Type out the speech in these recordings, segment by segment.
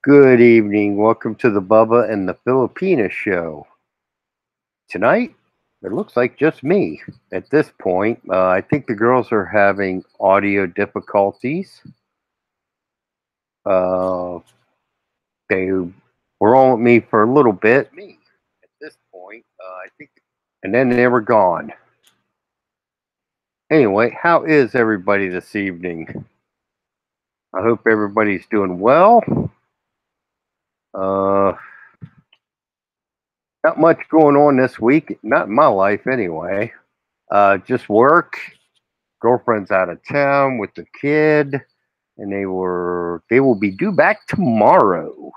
Good evening. Welcome to the Bubba and the Filipinas show. Tonight, it looks like just me at this point. I think the girls are having audio difficulties. Uh, they were on with me for a little bit. Me at this point, and then they were gone. Anyway, how is everybody this evening? I hope everybody's doing well. Uh, Not much going on this week, not in my life anyway. Just work. Girlfriend's out of town with the kid, and they will be due back tomorrow.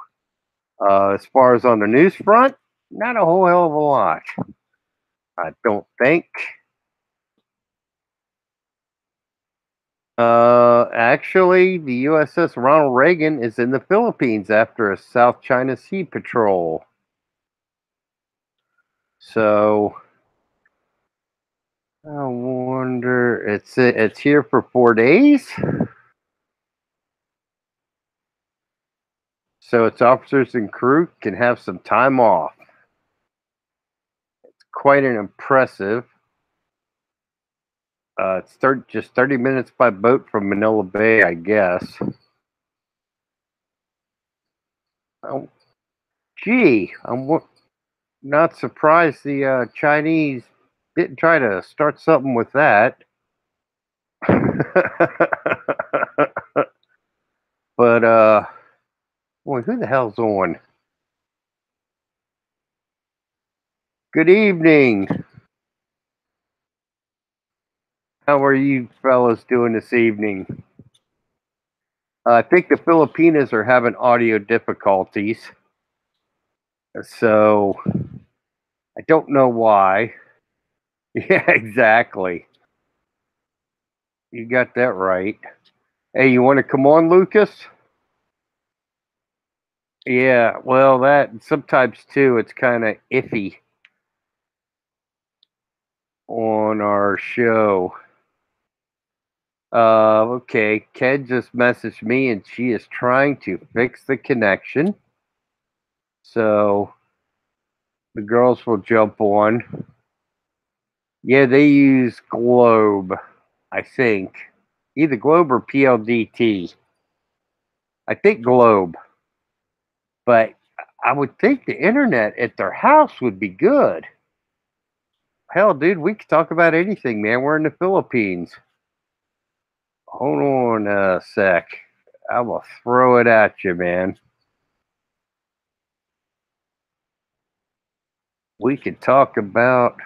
As far as on the news front, not a whole hell of a lot. I don't think. Actually, the USS Ronald Reagan is in the Philippines after a South China Sea patrol. So I wonder. It's here for 4 days. So its officers and crew can have some time off. It's quite an impressive. It's just 30 minutes by boat from Manila Bay, I guess. Oh, gee, not surprised the Chinese didn't try to start something with that. But, boy, who the hell's on? Good evening. How are you fellas doing this evening? I think the Filipinas are having audio difficulties. So, I don't know why. Yeah, exactly. You got that right. Hey, you want to come on, Lucas? Yeah, well, that sometimes too, it's kind of iffy on our show. Okay, Ken just messaged me and she is trying to fix the connection. So the girls will jump on. Yeah, they use Globe, I think. Either Globe or PLDT. I think Globe. But I would think the internet at their house would be good. Hell, dude, we could talk about anything, man. We're in the Philippines. Hold on a sec. I will throw it at you, man. We could talk about.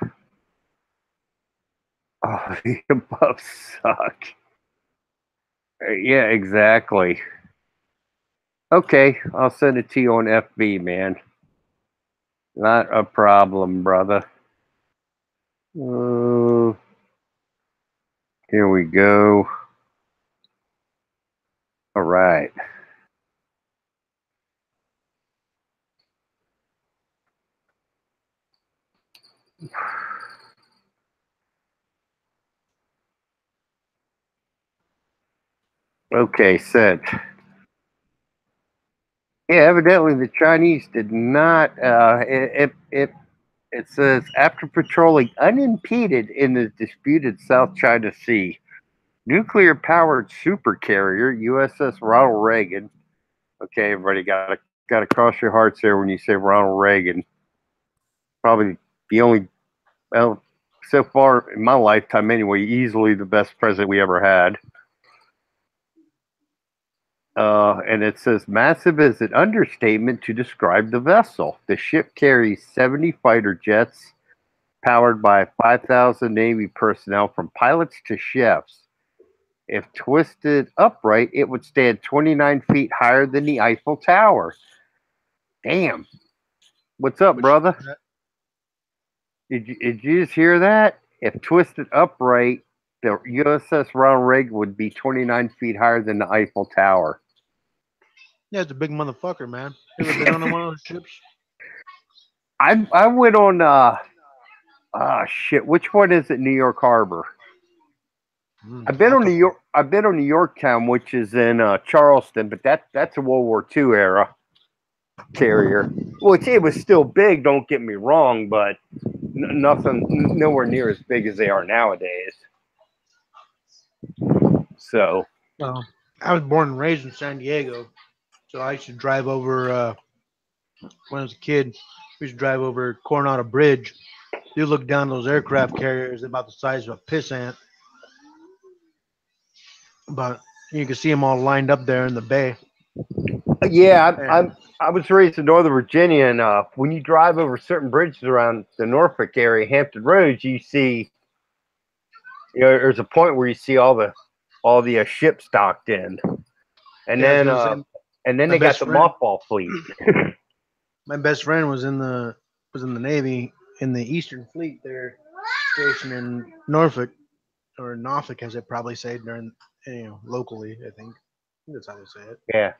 Oh, the above suck. Yeah, exactly. Okay, I'll send it to you on FB, man. Not a problem, brother. Uh, Here we go. All right. Okay, sent. Yeah, evidently the Chinese did not. It says after patrolling unimpeded in the disputed South China Sea, nuclear-powered supercarrier USS Ronald Reagan. Okay, everybody got to cross your hearts there when you say Ronald Reagan. Probably the only, well, so far in my lifetime anyway, easily the best president we ever had. And it says massive is an understatement to describe the vessel. The ship carries 70 fighter jets powered by 5,000 Navy personnel from pilots to chefs. If twisted upright, it would stand 29 feet higher than the Eiffel Tower. Damn. What's up, brother? Did you just hear that? If twisted upright, the USS Ronald Reagan would be 29 feet higher than the Eiffel Tower. Yeah, it's a big motherfucker, man. You ever been on one of those ships? I went on shit. Which one is it? New York Harbor. I've been on New York. I've been on New Yorktown, which is in Charleston, but that's a World War II era. carrier. Which it was still big, don't get me wrong, but nothing, nowhere near as big as they are nowadays. So, Well, I was born and raised in San Diego, so I used to drive over when I was a kid. We used to drive over Coronado Bridge. You look down those aircraft carriers, they're about the size of a piss ant, but you can see them all lined up there in the bay. yeah, And I was raised in Northern Virginia, and when you drive over certain bridges around the Norfolk area, Hampton Roads, you see, there's a point where you see all the ships docked in, and yeah, I was then gonna say, my they got best the friend, mothball fleet. my best friend was in the Navy in the Eastern Fleet. They're stationed in Norfolk or Norfolk, as they probably say during locally. I think that's how they say it. Yeah,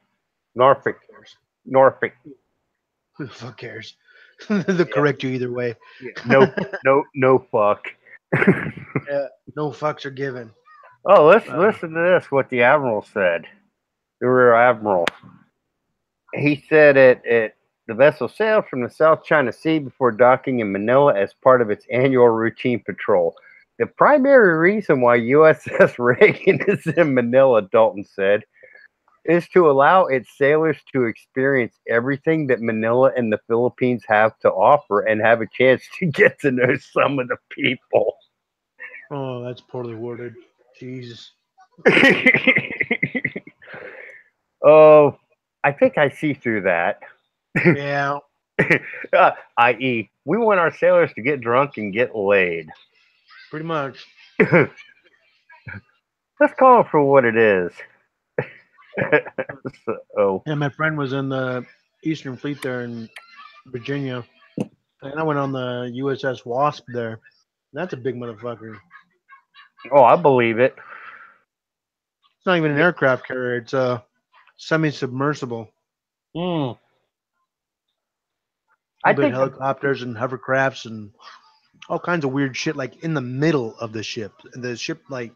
Norfolk, Who cares? Norfolk. Who the fuck cares? They'll Yeah, correct you either way. yeah. No, no fuck. Yeah, no fucks are given. Oh, let's Uh, listen to this. What the admiral said. The rear admiral. He said the vessel sailed from the South China Sea before docking in Manila as part of its annual routine patrol. The primary reason why USS Reagan is in Manila, Dalton said, is to allow its sailors to experience everything that Manila and the Philippines have to offer and have a chance to get to know some of the people. oh, that's poorly worded. Jesus. Oh, I think I see through that. Yeah, I.e., we want our sailors to get drunk and get laid. pretty much. Let's call it for what it is. So, Yeah, my friend was in the Eastern Fleet there in Virginia, and I went on the USS Wasp there. That's a big motherfucker. oh, I believe it. It's not even an aircraft carrier. It's a semi-submersible. Mm. I They build think, helicopters and hovercrafts and all kinds of weird shit like in the middle of the ship. The ship like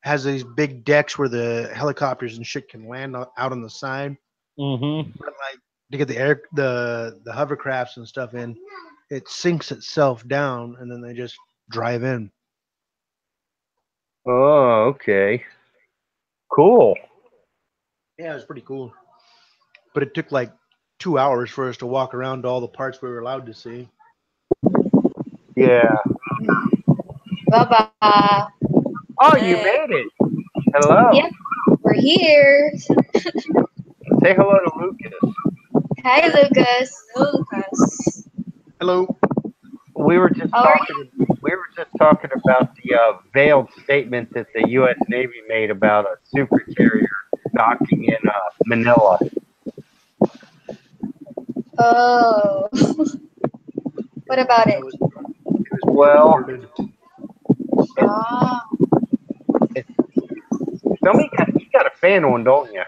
has these big decks where the helicopters and shit can land out on the side. mm-hmm. But like to get the hovercrafts and stuff in, it sinks itself down and then they just drive in. Oh, okay. Cool. Yeah, it was pretty cool. But it took like 2 hours for us to walk around to all the parts we were allowed to see. Yeah. Bubba. Oh, you Hey. made it. Hello. Yep, we're here. Say hello to Lucas. Hi, Lucas. Hello, Lucas. Hello. We were just How are talking. We were just talking about the veiled statement that the U.S. Navy made about a supercarrier docking in Manila. Oh. What about it? It was poorly Well, worded. Ah. you got a fan on, don't you?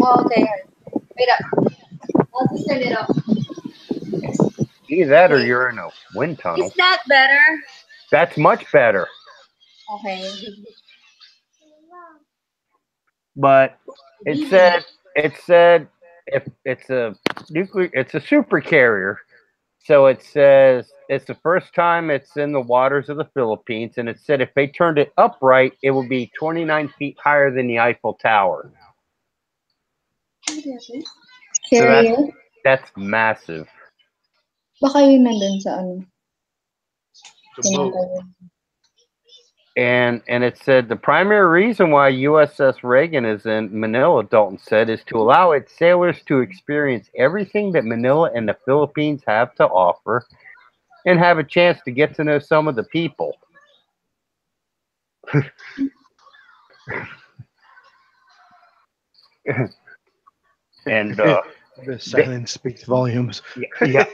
Oh, okay. Wait up. I'll just turn it off. Either that or Wait. you're in a wind tunnel. Is that better? That's much better. Okay. But it said if it's a it's a supercarrier. So it says it's the first time it's in the waters of the Philippines, and it said if they turned it upright, it would be 29 feet higher than the Eiffel Tower. Carrier? That's massive. Baka yun nandun sa ano. It's a boat. Tinatawag. And it said the primary reason why USS Reagan is in Manila, Dalton said, is to allow its sailors to experience everything that Manila and the Philippines have to offer and have a chance to get to know some of the people. And The silence speaks volumes. yeah,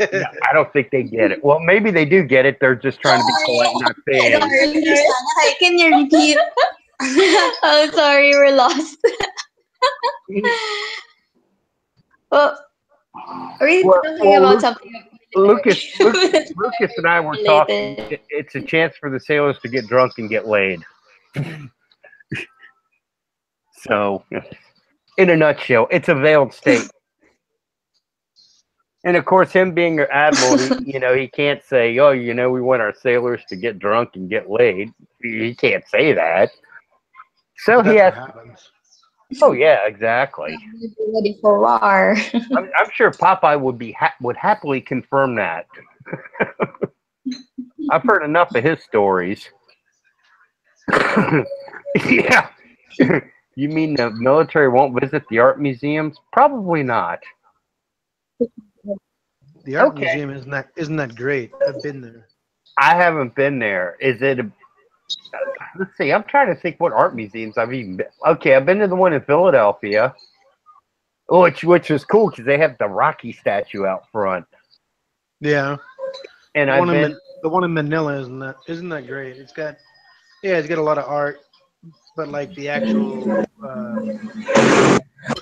I don't think they get it. Well, maybe they do get it. They're just trying to be polite and not say anything. Sorry, can you repeat? Oh, sorry, we're lost. Well, are we talking about something? Lucas and I were talking. It's a chance for the sailors to get drunk and get laid. So, in a nutshell, it's a veiled state. And of course, him being an admiral, he can't say, "Oh, we want our sailors to get drunk and get laid." He can't say that. So But he that's what has. happens. Oh yeah, exactly. Ready for war. I'm sure Popeye would happily confirm that. I've heard enough of his stories. Yeah. You mean the military won't visit the art museums? Probably not. The art Okay. museum isn't that great. I've been there. I haven't been there. Let's see. I'm trying to think what art museums I've even been. Okay, I've been to the one in Philadelphia, which was cool because they have the Rocky statue out front. Yeah, And the I've one in been. the one in Manila isn't that great. It's got a lot of art, but like the actual what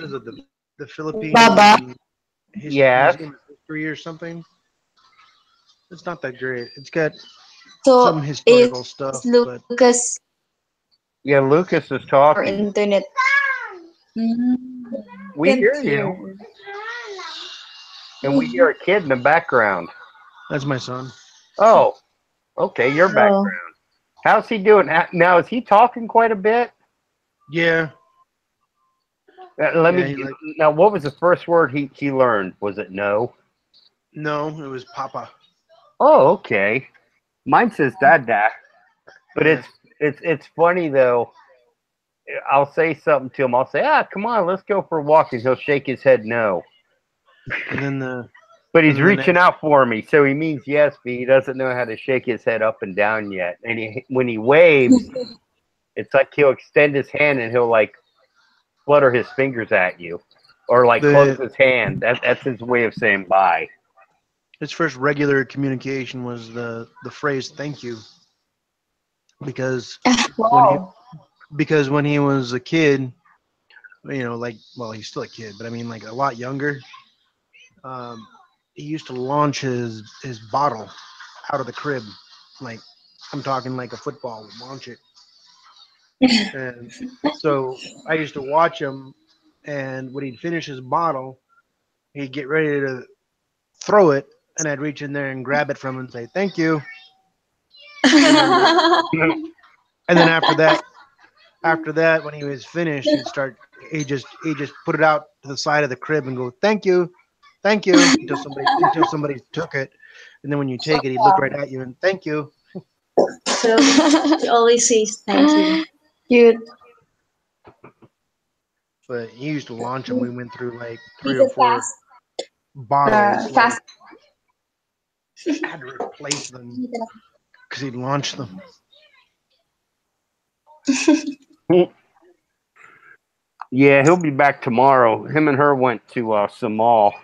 is it, the Baba. Philippine Yes. Museum of History or something. It's not that great. It's got some So historical is stuff, but Lucas Yeah, Lucas is or talking. internet? Mm, We can't hear hear. you, and we hear a kid in the background. that's my son. Oh, okay, your Oh, background. How's he doing now? Is he talking quite a bit? Yeah, Let yeah. me He like now. What was the first word he learned? Was it no? no, it was Papa. Oh, okay. Mine says dada, but Yeah, it's funny though. I'll say something to him. I'll say, come on, let's go for a walk, and he'll shake his head no. and then the But and he's then the reaching next out for me, so he means yes, but he doesn't know how to shake his head up and down yet. And when he waves, it's like he'll extend his hand and he'll like flutter his fingers at you, or like close the his hand. That's his way of saying bye. his first regular communication was the phrase "thank you" because when he wow. when he was a kid, like well he's still a kid, but I mean like a lot younger. Um, he used to launch his bottle out of the crib, like I'm talking like a football would launch it, and so I used to watch him, and when he'd finish his bottle, he'd get ready to throw it, and I'd reach in there and grab it from him and say thank you, and then after that when he was finished he just put it out to the side of the crib and go thank you until somebody took it, and then when you take it he'd look right at you and thank you. So he always says thank you. Cute. But he used to launch them. We went through like three He's or a four bottles. Like fast. I had to replace them because he'd launch them. Yeah, he'll be back tomorrow. Him and her went to some mall.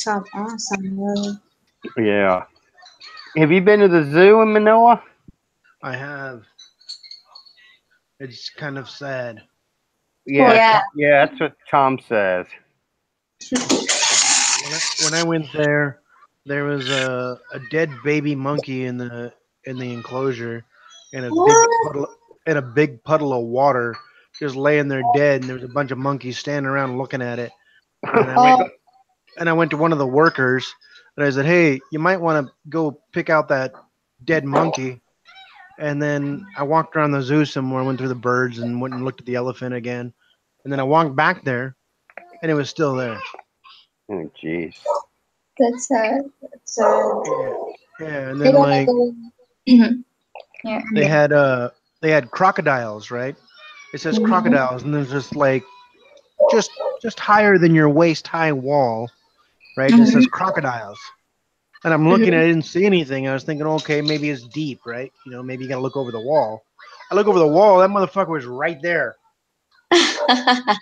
Awesome. Yeah. Have you been to the zoo in Manila? I have. It's kind of sad. Yeah, Yeah. yeah, that's what Tom says. It's when I went there, there was a dead baby monkey in the enclosure, and a big puddle of water just laying there dead, and there was a bunch of monkeys standing around looking at it. And then I went Oh, and I went to one of the workers, and I said, "Hey, you might want to go pick out that dead monkey." And then I walked around the zoo somewhere, went through the birds, and went and looked at the elephant again. And then I walked back there, and it was still there. Oh, jeez. that's sad. That's sad. Yeah, yeah. And I then wanna like go. Yeah. they had uh they had crocodiles, right? It says crocodiles, and there's just like just just higher than your waist high wall, right? And it says crocodiles. And I'm looking, I didn't see anything. I was thinking, okay, maybe it's deep, right? Maybe you gotta look over the wall. I look over the wall, that motherfucker was right there. I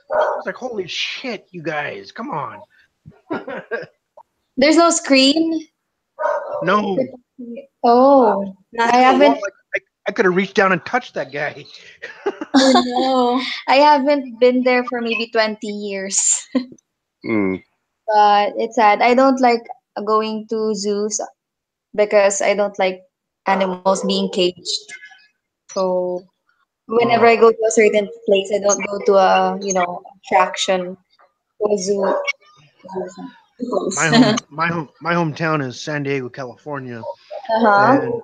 was like, holy shit, you guys, come on. There's no screen. No, Oh, I look at the wall. haven't. I could have reached down and touched that guy. Oh no, I haven't been there for maybe 20 years. Mm. But it's sad. I don't like going to zoos because I don't like animals being caged. So whenever Oh, I go to a certain place, I don't go to a attraction, to a zoo. my hometown is San Diego, California, Uh-huh. and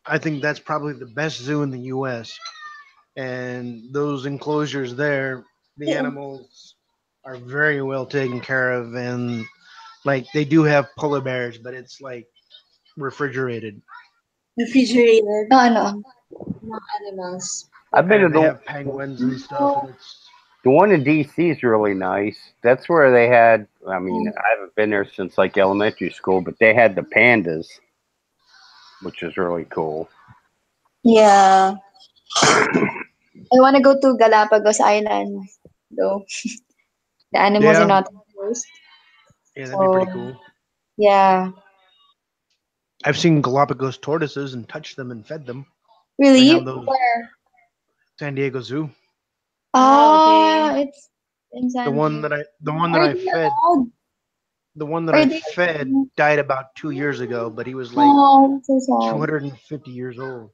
I think that's probably the best zoo in the U.S. And those enclosures there, the animals are very well taken care of, and like they do have polar bears, but it's like refrigerated, Refrigerated No, ano. animals. I've been to and they have penguins and stuff, and it's the one in DC is really nice. That's where they had. I mean, I haven't been there since like elementary school, but they had the pandas, which is really cool. Yeah. I want to go to Galapagos Islands, though. The animals are yeah, not enclosed. yeah, that'd be pretty So, cool. yeah. I've seen Galapagos tortoises and touched them and fed them. They have Really? those Where? San Diego Zoo. Ah, Ah, okay. it's in San Diego. The one that Are I they fed, allowed? the one that Are I they? fed died about 2 years ago, but he was like Oh, so sad. 250 years old.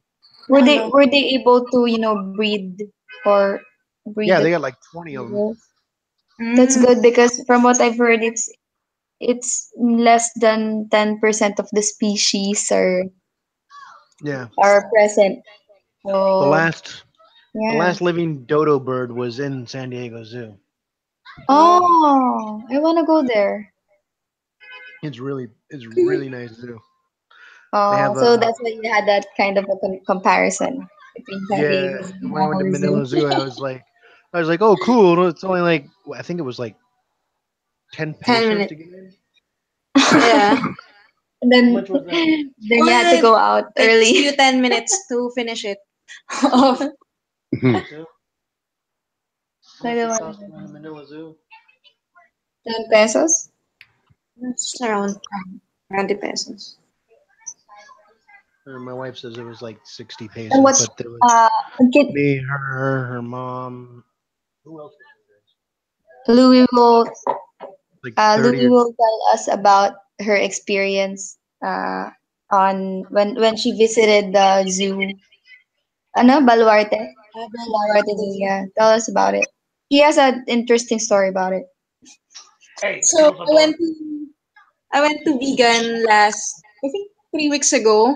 Were Oh they no. were they able to, breed or breed Yeah, the they got like 20 of them. tigers? That's Mm, good because from what I've heard, it's less than 10% of the species Yeah, are present. the So last the yeah. last living dodo bird was in San Diego Zoo. oh, Oh, I wanna go there. It's really nice zoo. They Oh, have so a that's why you had that kind of a comparison between San yeah. Diego's and When I went to our zoo. Manila Zoo, I was like, oh cool. It's only like I think it was like 10 10 pesos minutes. to get in. Yeah. And How then much was that? then you had to Only go out takes you early. 10 minutes to finish it. Oh, Two? How I much don't it want cost to to go to Manila Zoo? 10 pesos. It's around 20 pesos. My wife says it was like 60 And pesos, what's but there was uh get me, her mom. Who else was there? Louis will Like 30 Louis or will tell us about her experience on when she visited the zoo. Ano, Baluarte? Baluarte Zoo, yeah. Tell us about it. He has an interesting story about it. Hey, So close the door. I went to vegan last I think 3 weeks ago.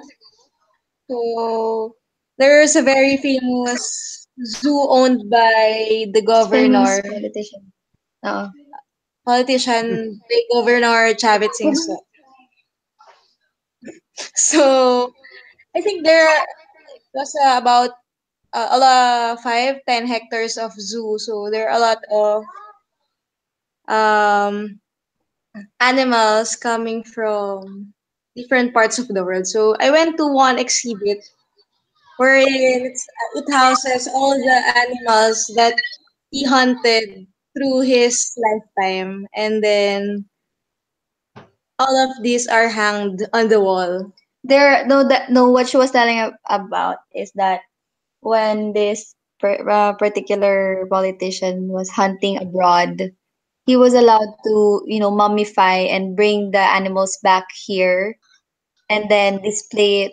So there's a very famous zoo owned by the Famous governor, politician. Oo. politician, the governor Chavit Singh. So I think there was about a lot 5-10 hectares of zoo. So there are a lot of um animals coming from different parts of the world. So I went to one exhibit wherein it houses all the animals that he hunted through his lifetime, and then all of these are hanged on the wall. There, no, that no. What she was telling about is that when this particular politician was hunting abroad, he was allowed to, mummify and bring the animals back here and then display it,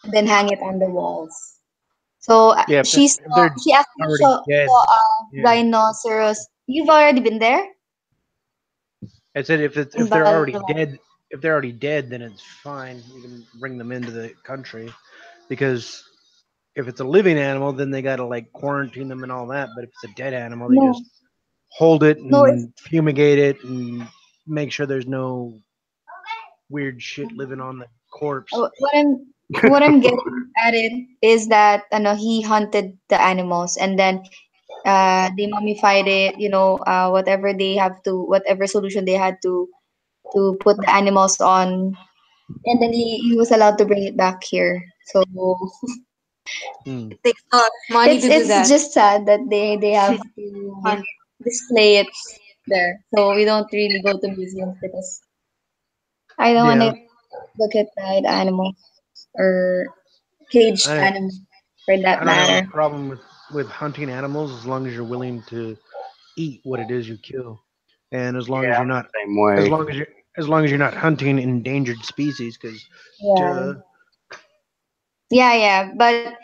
and then hang it on the walls. So Yeah, if they're she actually already saw dead. a Yeah, rhinoceros. You've already been there I said in if they're already Balwa. dead, if they're already dead, then it's fine. You can bring them into the country because if it's a living animal, then they gotta like quarantine them and all that. But if it's a dead animal, they just No, hold it no, it's and fumigate it and make sure there's no weird shit living on the corpse. what I'm getting at it is that he hunted the animals and then they mummified it, whatever solution they had to put the animals on, and then he was allowed to bring it back here. So Hmm. It takes a lot of money it's to do it's that. just sad that they have to display it there. So we don't really go to museums because I don't want Yeah, to look at died animals or caged I animals for that I don't have a matter. problem with hunting animals as long as you're willing to eat what it is you kill, and as long as Yeah, you're I'm not the same as way. long as you're not hunting endangered species, because Yeah. duh. Yeah, yeah. But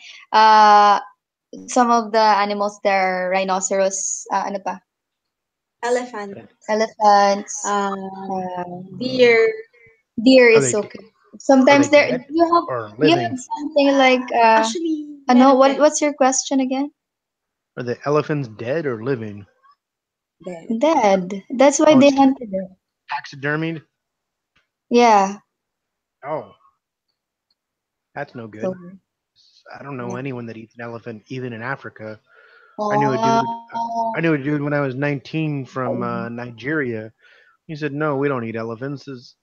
some of the animals there are rhinoceros, ano pa? elephant, elephants, um, um, deer. deer Are is they okay. are they Sometimes there dead or you have living? something like Actually, no, dead. what's your question again? Are the elephants dead or living? Dead. Dead. That's why Oh, they it's hunted it. taxidermied. Yeah. Oh, that's no So good. I don't know yeah. anyone that eats an elephant, even in Africa. I knew a dude. Oh, I knew a dude when I was 19 from Nigeria. He said, "No, we don't eat elephants."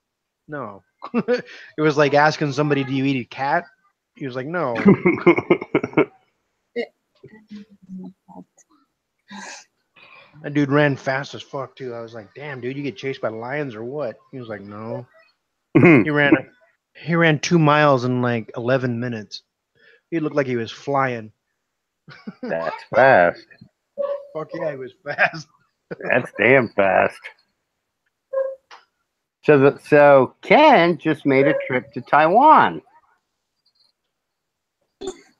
No. It was like asking somebody, "Do you eat a cat?" He was like, "No." That dude ran fast as fuck too. I was like, "Damn, dude, you get chased by lions or what?" He was like, "No." He ran. He ran 2 miles in like 11 minutes. He looked like he was flying. That's fast. Fuck yeah, he was fast. That's damn fast. So Ken just made a trip to Taiwan.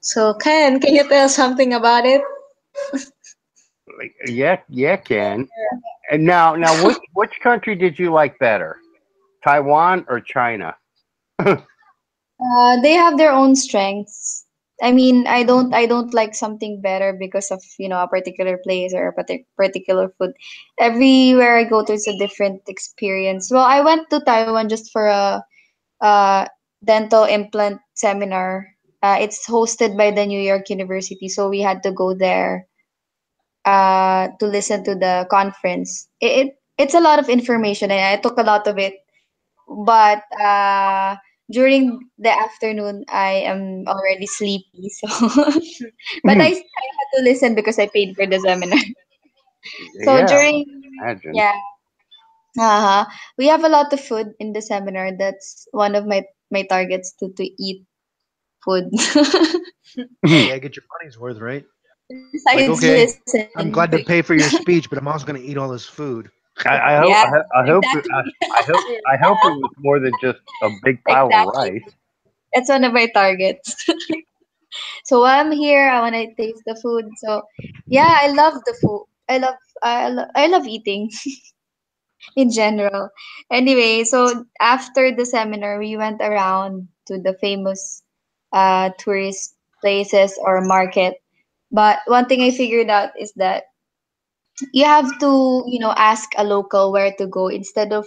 So, can you tell something about it? Like, yeah, Ken. And now, which country did you like better, Taiwan or China? they have their own strengths. I mean, I don't like something better because of, a particular place or a particular food. Everywhere I go to is a different experience. Well, I went to Taiwan just for a dental implant seminar. It's hosted by the New York University, so we had to go there to listen to the conference. It's a lot of information, and I took a lot of it. But during the afternoon, I am already sleepy. So, but I had to listen because I paid for the seminar. So Yeah, during imagine. yeah, uh-huh, we have a lot of food in the seminar. That's one of my targets to eat food. You gotta get your money's worth, right? Like, Besides okay, listening. I'm glad to pay for your speech, but I'm also gonna eat all this food. I Yeah, hope exactly. I hope it was more than just a big pile of Exactly. rice. That's one of my targets. So while I'm here, I want to taste the food. So yeah, I love the food. I love eating in general. Anyway, so after the seminar, we went around to the famous tourist places or market. But one thing I figured out is that you have to, ask a local where to go instead of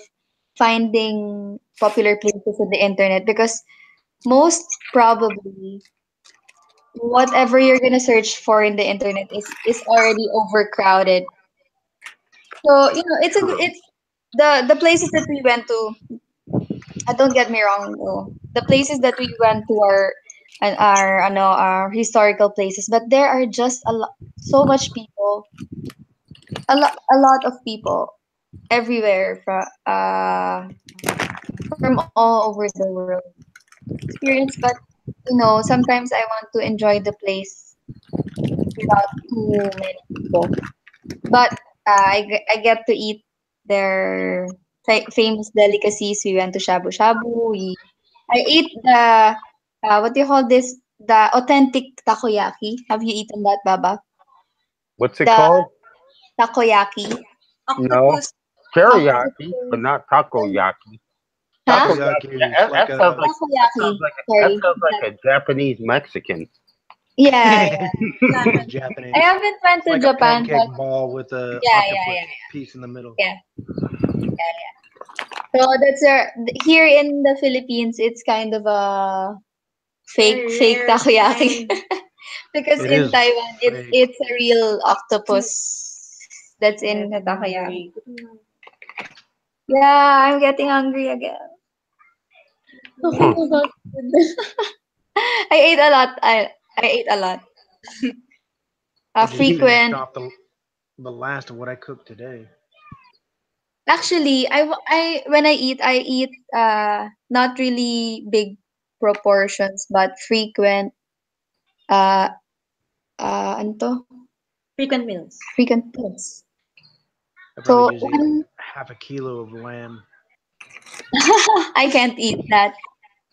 finding popular places on the internet, because most probably whatever you're gonna search for in the internet is already overcrowded. So True. it's the places that we went to. Don't get me wrong, though. The places that we went to are historical places, but there are just so much people, a lot of people everywhere from all over the world experience. But sometimes I want to enjoy the place without too many people. But I get to eat their famous delicacies. We went to Shabu Shabu. I ate the what do you call this? The authentic takoyaki. Have you eaten that, Baba? What's it The called? takoyaki. No, Octopus. teriyaki, but Octopus. not takoyaki. Huh? Takoyaki Takoyaki. is like a That Takoyaki. sounds like Sorry. a Japanese Mexican. Yeah, yeah. it is I Japanese. haven't went It's to like a Japan, pancake but ball with a yeah, yeah, octopus yeah, piece in the middle. yeah. So here in the Philippines, it's kind of a Very fake rare takoyaki. kind. Because It in is Taiwan, it's fake. it's a real octopus that's in the Getting takoyaki. hungry. Yeah, I'm getting hungry again. Talking about food. I ate a lot. I ate a lot. I just finished Frequent. off the last of what I cooked today. Actually, when I eat not really big proportions, but frequent uh ano to? Frequent meals. Frequent meals. I probably So just ate like one half a kilo of lamb. I can't eat that.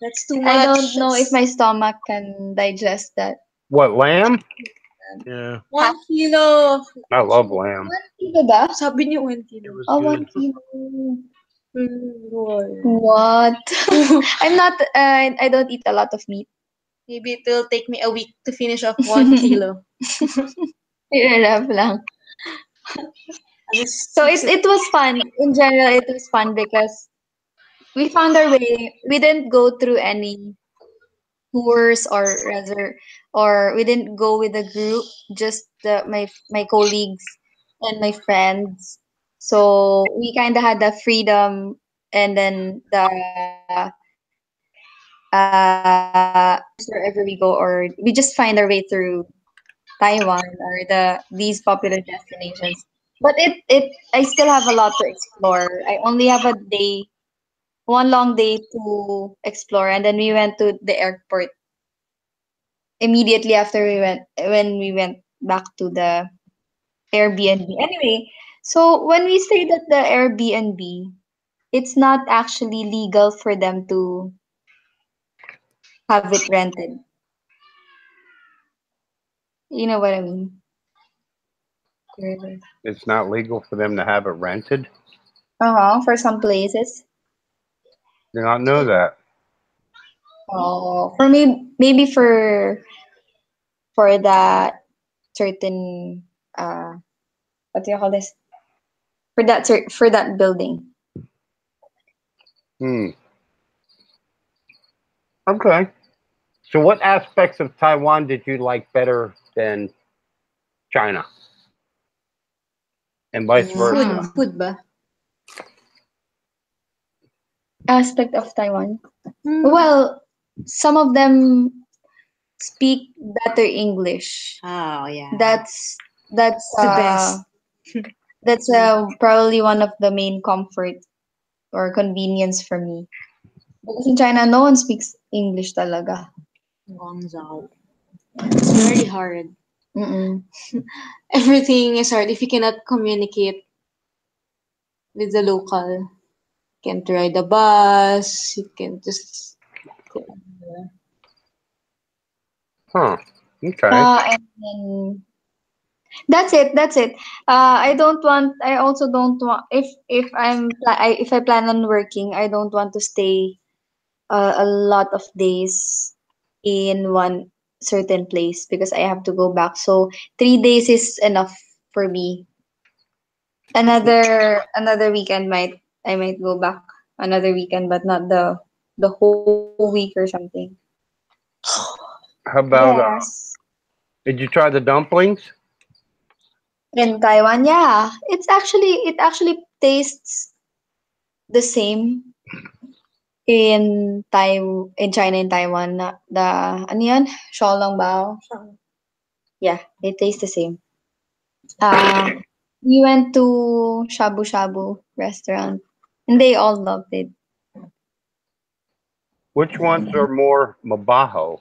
That's too I much. don't know if my stomach can digest that. What, lamb? Yeah, 1 kilo of I love chicken. lamb. 1 kilo ba? Sabi niyo 1 it kilo. was Oh, good. 1 kilo. Lol. What? I'm not. I don't eat a lot of meat. Maybe it will take me a week to finish off 1 kilo. Hirap lang. I just So fix it. it was fun. In general, it was fun because we found our way. We didn't go through any tours or we didn't go with a group. Just my colleagues and my friends. So we kind of had the freedom and then wherever we go, or we just find our way through Taiwan or these popular destinations. But I still have a lot to explore. I only have a day, one long day to explore, and then we went to the airport immediately after we went back to the Airbnb. Anyway, so when we stayed at the Airbnb, it's not actually legal for them to have it rented. You know what I mean? It's not legal for them to have it rented. Uh-huh, for some places. Did not know that. Oh, for me, maybe for that certain what do you call this? For that building. Hmm. Okay. So, what aspects of Taiwan did you like better than China, and vice Food, versa? Hmm. food ba? Aspect of Taiwan. Hmm. Well, some of them speak better English. Oh, yeah. That's The best. probably one of the main comfort or convenience for me. Because in China, no one speaks English talaga. Guangzhou. It's very hard. Mm-mm. Everything is hard if you cannot communicate with the local. You can't ride a bus. You can just go. Huh. Okay. And then that's it. That's it. I don't want. I also don't want. If I plan on working, I don't want to stay a lot of days in one certain place because I have to go back. So 3 days is enough for me. Another weekend I might go back another weekend, but not the whole week or something. How about Yes. did you try the dumplings? In Taiwan, yeah. It actually tastes the same in China and Taiwan. The ano yun? Xiaolongbao. Yeah, it tastes the same. Uh we went to Shabu Shabu restaurant and they all loved it. Which ones are more mabaho?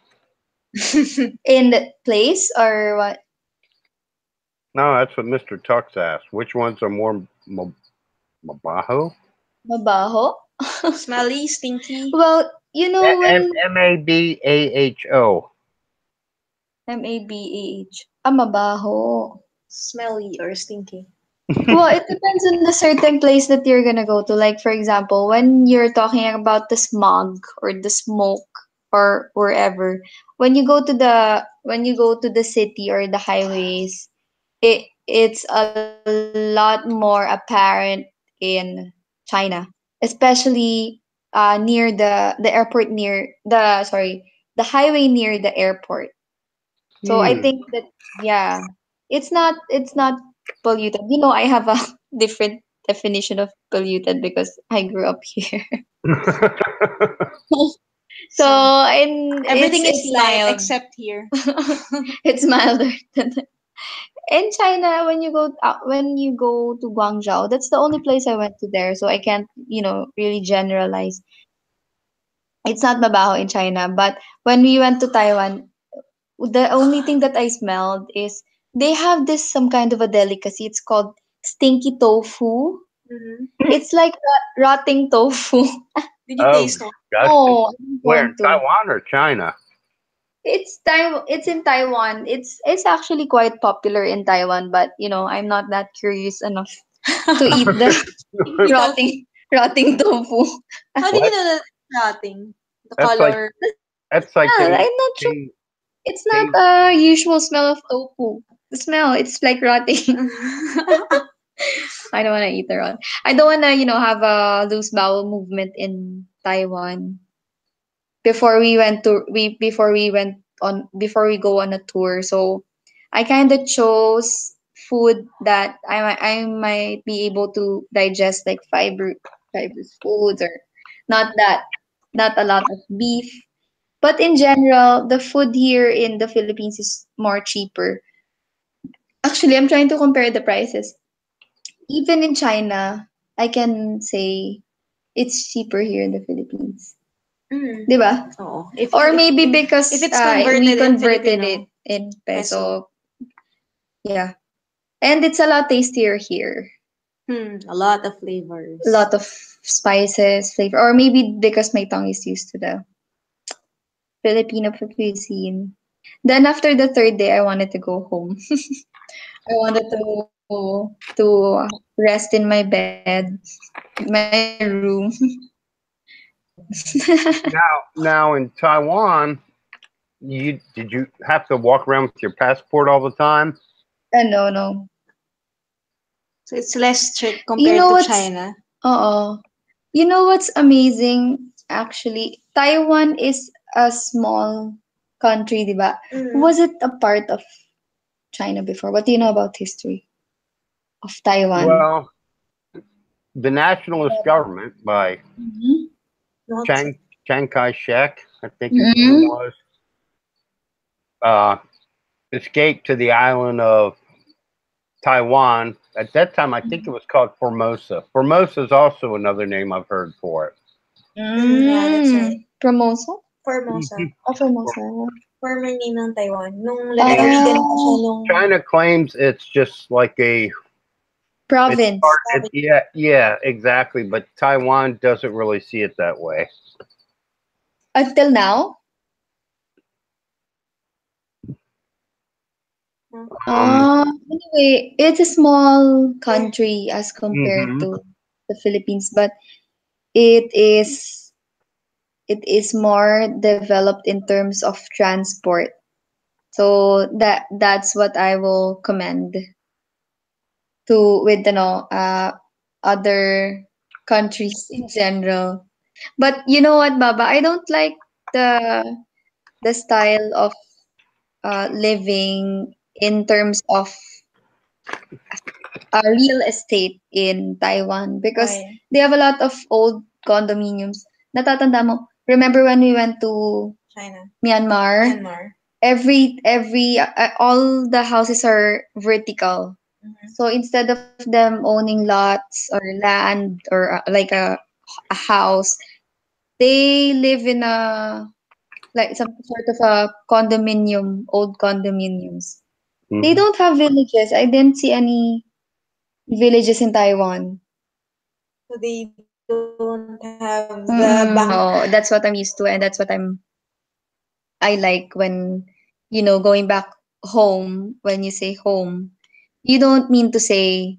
In the place or what? No, that's what Mr. Tux asked. Which ones are more mabaho? Mabaho? Smelly, stinky, Well, you know when Mabaho. Mabah. Ah, mabaho. smelly or stinky. Well, it depends on the certain place that you're gonna go to. Like for example, when you're talking about the smog or the smoke or wherever, when you go to the city or the highways, it's a lot more apparent in China, especially near the airport near the sorry the highway near the airport. So I Hmm. think that yeah, it's not polluted. You know, I have a different definition of polluted because I grew up here. So So in everything is it's light mild. except here. It's milder than in China when you go to Guangzhou. That's the only place I went to there, so I can't really generalize. It's not mabaho in China, but when we went to Taiwan, the only thing that I smelled is they have this some kind of a delicacy. It's called stinky tofu. Hmm. It's like rotting tofu. Did you Oh, taste one? disgusting. No, I don't Where, want in to. Taiwan or China? It's in Taiwan. It's actually quite popular in Taiwan, but I'm not that curious enough to eat the Tofu. rotting tofu. How do you What? know that it's rotting? The That's like color. that's like Smell, getting I'm not sure. king It's not king. a usual smell of tofu. The smell, it's like rotting. I don't want to eat the rot. I don't want to, have a loose bowel movement in Taiwan before we go on a tour. So I kind of chose food that I might be able to digest, like fibrous foods, or not that not a lot of beef. But in general, the food here in the Philippines is more cheaper. Actually, I'm trying to compare the prices. Even in China, I can say it's cheaper here in the Philippines. Mm. 'Di ba? Oh, Or maybe if because it's we converted in converted it Filipino in peso, peso. Yeah. And it's a lot tastier here. a lot of A flavors. lot of spices, flavor. Or maybe because my tongue is used to the Filipino cuisine. Then after the third day, I wanted to go home. I wanted to rest in my bed, my room. Now in Taiwan, you have to walk around with your passport all the time? No, no. So it's less strict You compared know to what's China. uh you know what's amazing actually? Taiwan is a small country, diba? Mm. Was it a part of China before? What do you know about history of Taiwan? Well, the nationalist government by Mm-hmm. Not Chiang Kai-shek, I think his name Mm-hmm. was, uh, escaped to the island of Taiwan. At that time, I think it was called Formosa. Formosa is also another name I've heard for it. Yeah, that's right. Promosa? Formosa. Mhm. Formosa. Former name ng Taiwan. Nung And lalawigan pa siya Ah, nung China claims it's just like it's province. part. Yeah, yeah, exactly. But Taiwan doesn't really see it that way. Until now? Um. Anyway, it's a small country as compared Mhm. to the Philippines, but it is it is more developed in terms of transport. So that's what I will commend to with other countries in general. But you know what, Baba? I don't like the style of living in terms of real estate in Taiwan because Why? they have a lot of old condominiums. Natatanda mo, remember when we went to China. Myanmar? Myanmar. Every all the houses are vertical. Mhm. So instead of them owning lots or land or like a house, they live in a like some sort of a condominium, old condominiums. They Mhm. don't have villages. I didn't see any villages in Taiwan. So they don't have the back. No, that's what I'm used to, and that's what I like when going back home. When you say home, you don't mean to say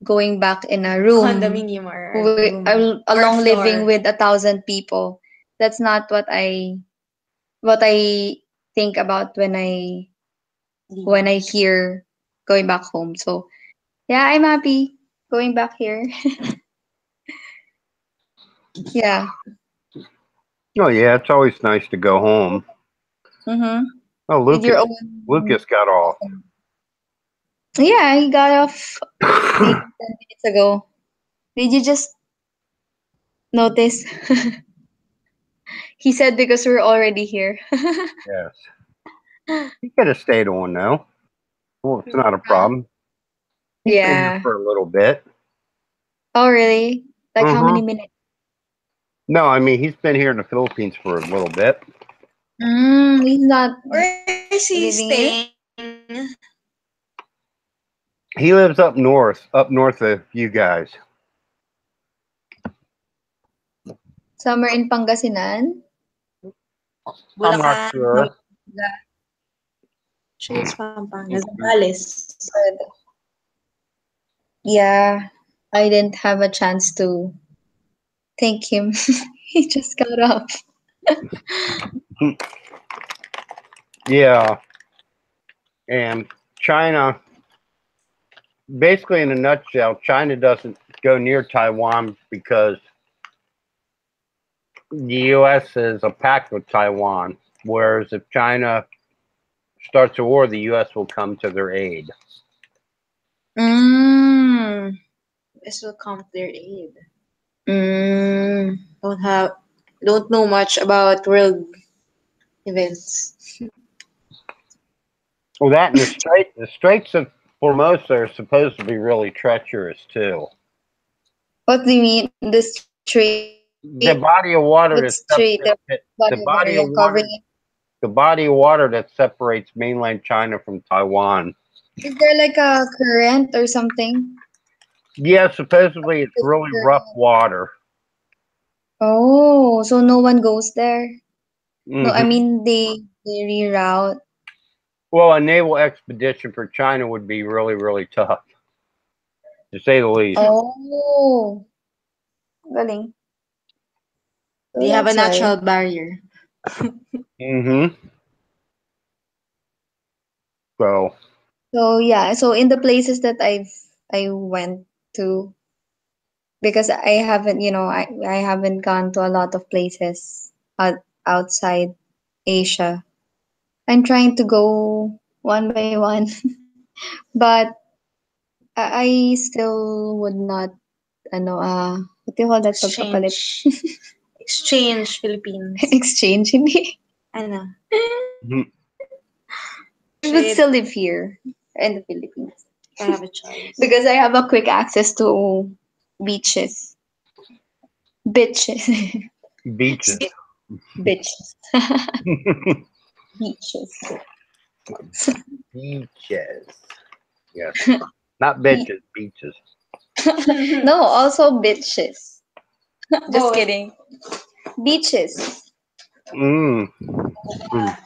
going back in a room Condominium or a room or a along living floor. with 1,000 people. That's not what I think about when I hear going back home. So yeah, I'm happy going back here. Yeah. Oh yeah, it's always nice to go home. Mm-hmm. Oh, With your Lucas. own. Lucas got off. Yeah, he got off maybe 10 minutes ago. Did you just notice? He said because we're already here. Yes. He could have stayed on though. Well, it's not a Huh? problem. He's been here Yeah. for a little bit. Oh, really? Like how Uh-huh. many minutes? No, I mean he's been here in the Philippines for a little bit. He's not Where is he living here? staying? He lives up north of you guys. Somewhere in Pangasinan? I'm not Bulacan. sure. Shades Pampanga, Mhm. Zambales. But yeah, I didn't have a chance to thank him. He just got up. Yeah, and China, basically in a nutshell, China doesn't go near Taiwan because the U.S. is a pact with Taiwan. Whereas if China starts a war, the U.S. will come to their aid. Mm. This will come to their aid. Mm. Don't have, don't know much about world events. Well, that and the Straits of Formosa are supposed to be really treacherous too. What do you mean? The street? The What body of street? water The body of the water, yeah, body of covering it. water the body of water that separates mainland China from Taiwan. Is there like a current or something? Yeah, supposedly it's There's a really rough current. water. Oh, so no one goes there? No, I Hmm. mean they reroute. Well, a naval expedition for China would be really, really tough, to say the least. Oh, galing. They So have a that's natural why. barrier. Hmm. So, So yeah, so in the places that I went to, because I haven't, I haven't gone to a lot of places outside Asia. I'm trying to go one by one, but I still would not, what do you call that? Pagpapalit. Exchange. Exchange Philippines. Exchange, hindi. I know. mhm. I would Trade still live here in the Philippines if I have a choice. because I have a quick access to beaches, bitches, Beaches. bitches, beaches, Beaches. Yes. Not Be- bitches, beaches. no, also bitches. Just Both. kidding. Beaches. Mm. Mm.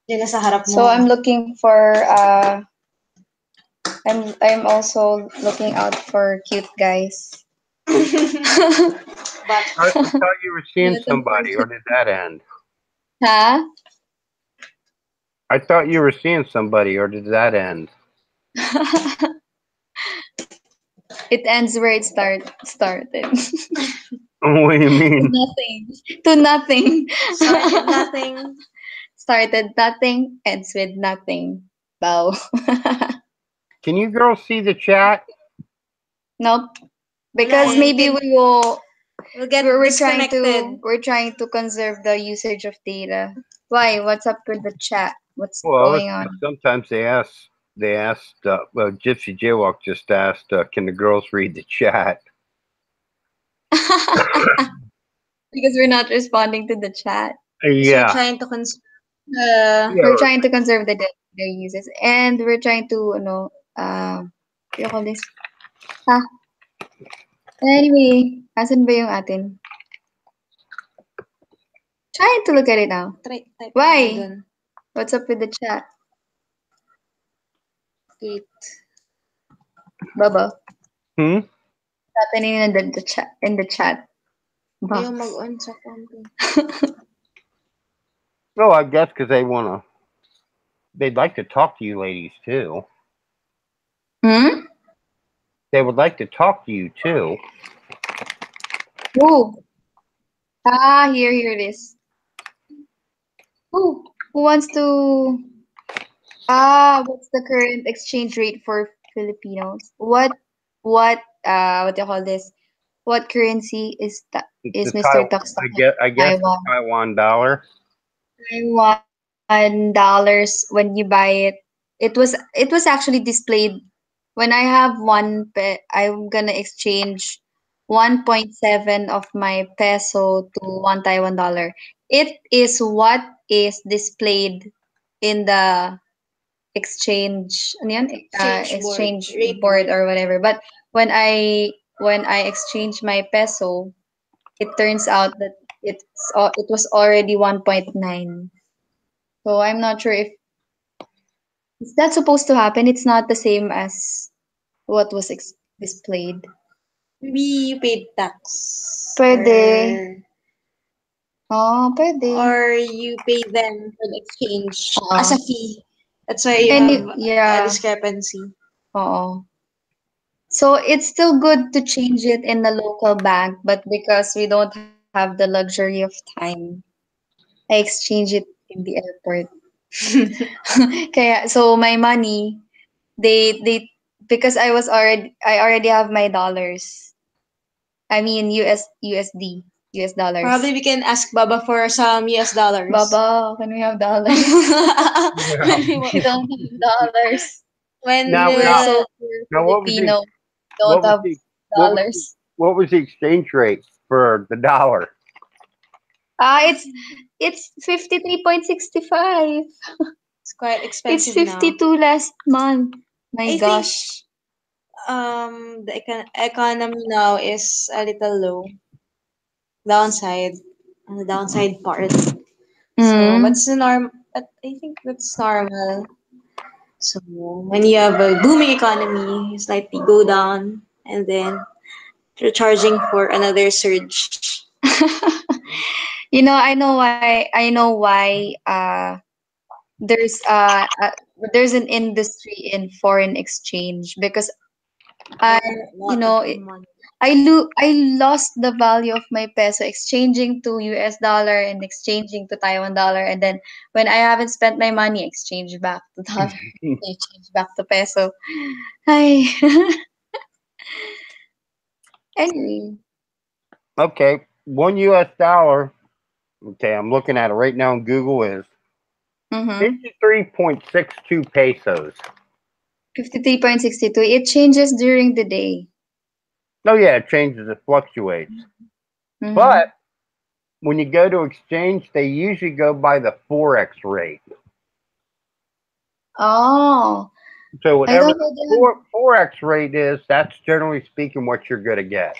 Yan na sa harap So mo. I'm looking for I'm also looking out for cute guys. But I thought you were seeing Yes, of somebody, or course. did that end? Huh? I thought you were seeing somebody, or did that end? It ends where it started. What do you To mean? nothing. To nothing. started nothing. Started nothing, ends with nothing. Bow. Can you girls see the chat? Nope. Wala Because eh. You maybe can, we will we'll get we're trying disconnected. to conserve the usage of data. Why? What's up with the chat? What's Well, going on? sometimes they asked. Well, Gypsy Jaywalk just asked, "Can the girls read the chat?" Because we're not responding to the chat. Because we're Yeah, trying to conserve yeah. We're trying to conserve the uses, and we're trying to what do you call this? Ah, anyway, asan ba yung atin? Trying to look at it now. type mo nga Why? dun. What's up with the chat? Wait. Bubba. Hmm. What's happening in the chat Ayaw box? mag-on sa konti. Well, I guess because they'd like to talk to you ladies too. Hmm? They would like to talk to you too. Who? Here it is. Who wants to? What's the current exchange rate for Filipinos? What do you call this? What currency It's is the Mr. Taiwan. Tuck's talking I guess about? the Taiwan. Taiwan dollar. $1 when you buy it. It was actually displayed when I have I'm gonna exchange 1.7 of my peso to one Taiwan dollar. It is what is displayed in the ano yun? Exchange board. Exchange Rate board board. or whatever. But when I exchange my peso, it turns out that it was already 1.9. So I'm not sure if is that supposed to happen. It's not the same as what was displayed. Maybe you paid tax Pwede. Oh, pwede. or you pay them for the exchange as Oo. a fee. That's why you And have a yeah, discrepancy. oo. So it's still good to change it in the local bank, but because we don't have the luxury of time, I exchange it in the airport. Kaya so my money, they because I already have my dollars. I mean USD, US Probably dollars. we can ask Baba for some US dollars. Baba, can we have dollars? when Yeah. we We don't have dollars. when Now, We're now, so poor now, Filipino. what Don't was have the, what was the, dollars. what was the exchange rate for the dollar? It's 53.65. it's quite It's expensive now. 52 last month. My I think gosh. the economy now is a little low downside on the downside part. So Mm. that's the norm. But I think that's normal. So when you have a booming economy, you slightly go down, and then you're charging for another surge. I know why there's there's an industry in foreign exchange because I There are a you lot of know money. I lost the value of my peso exchanging to US dollar and exchanging to Taiwan dollar, and then when I haven't spent my money, exchange back to dollar, exchange back to peso. Ay. Anyway. Okay, one US dollar. Okay, I'm looking at it right now on Google is Mm-hmm. 53.62 pesos. 53.62. It changes during the day. Oh yeah, it changes, it fluctuates. Mm-hmm. But when you go to exchange, they usually go by the forex rate. Oh, So I whatever don't the know that. forex rate is, that's generally speaking what you're gonna get.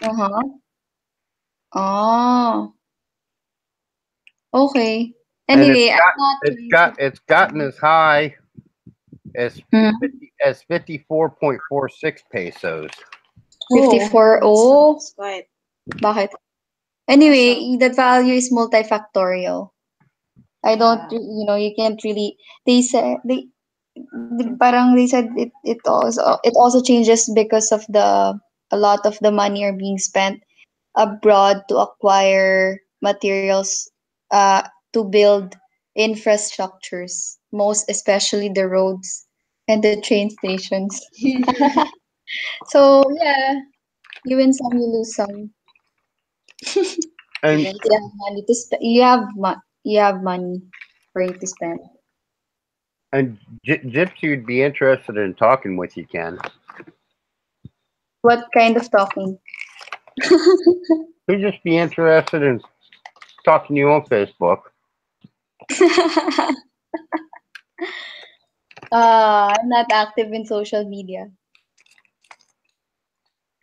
Uh-huh. Oh, okay. And it's Anyway, I'm got not it's trying got to. it's gotten as high as Mm, 54.46 pesos. Oh, 54. Oh, that's quite bakit? awesome. Anyway, that value is multifactorial. I don't, Yeah. you can't really. They said parang they said it also changes because of a lot of the money are being spent abroad to acquire materials to build infrastructures, most especially the roads and the train stations. So yeah, you win some, you lose some. And You have money to spend. You have money for you to spend. and Gypsy would be interested in talking with you, Ken. What kind of talking? He'd just be interested in talking to you on Facebook. I'm not active in social media.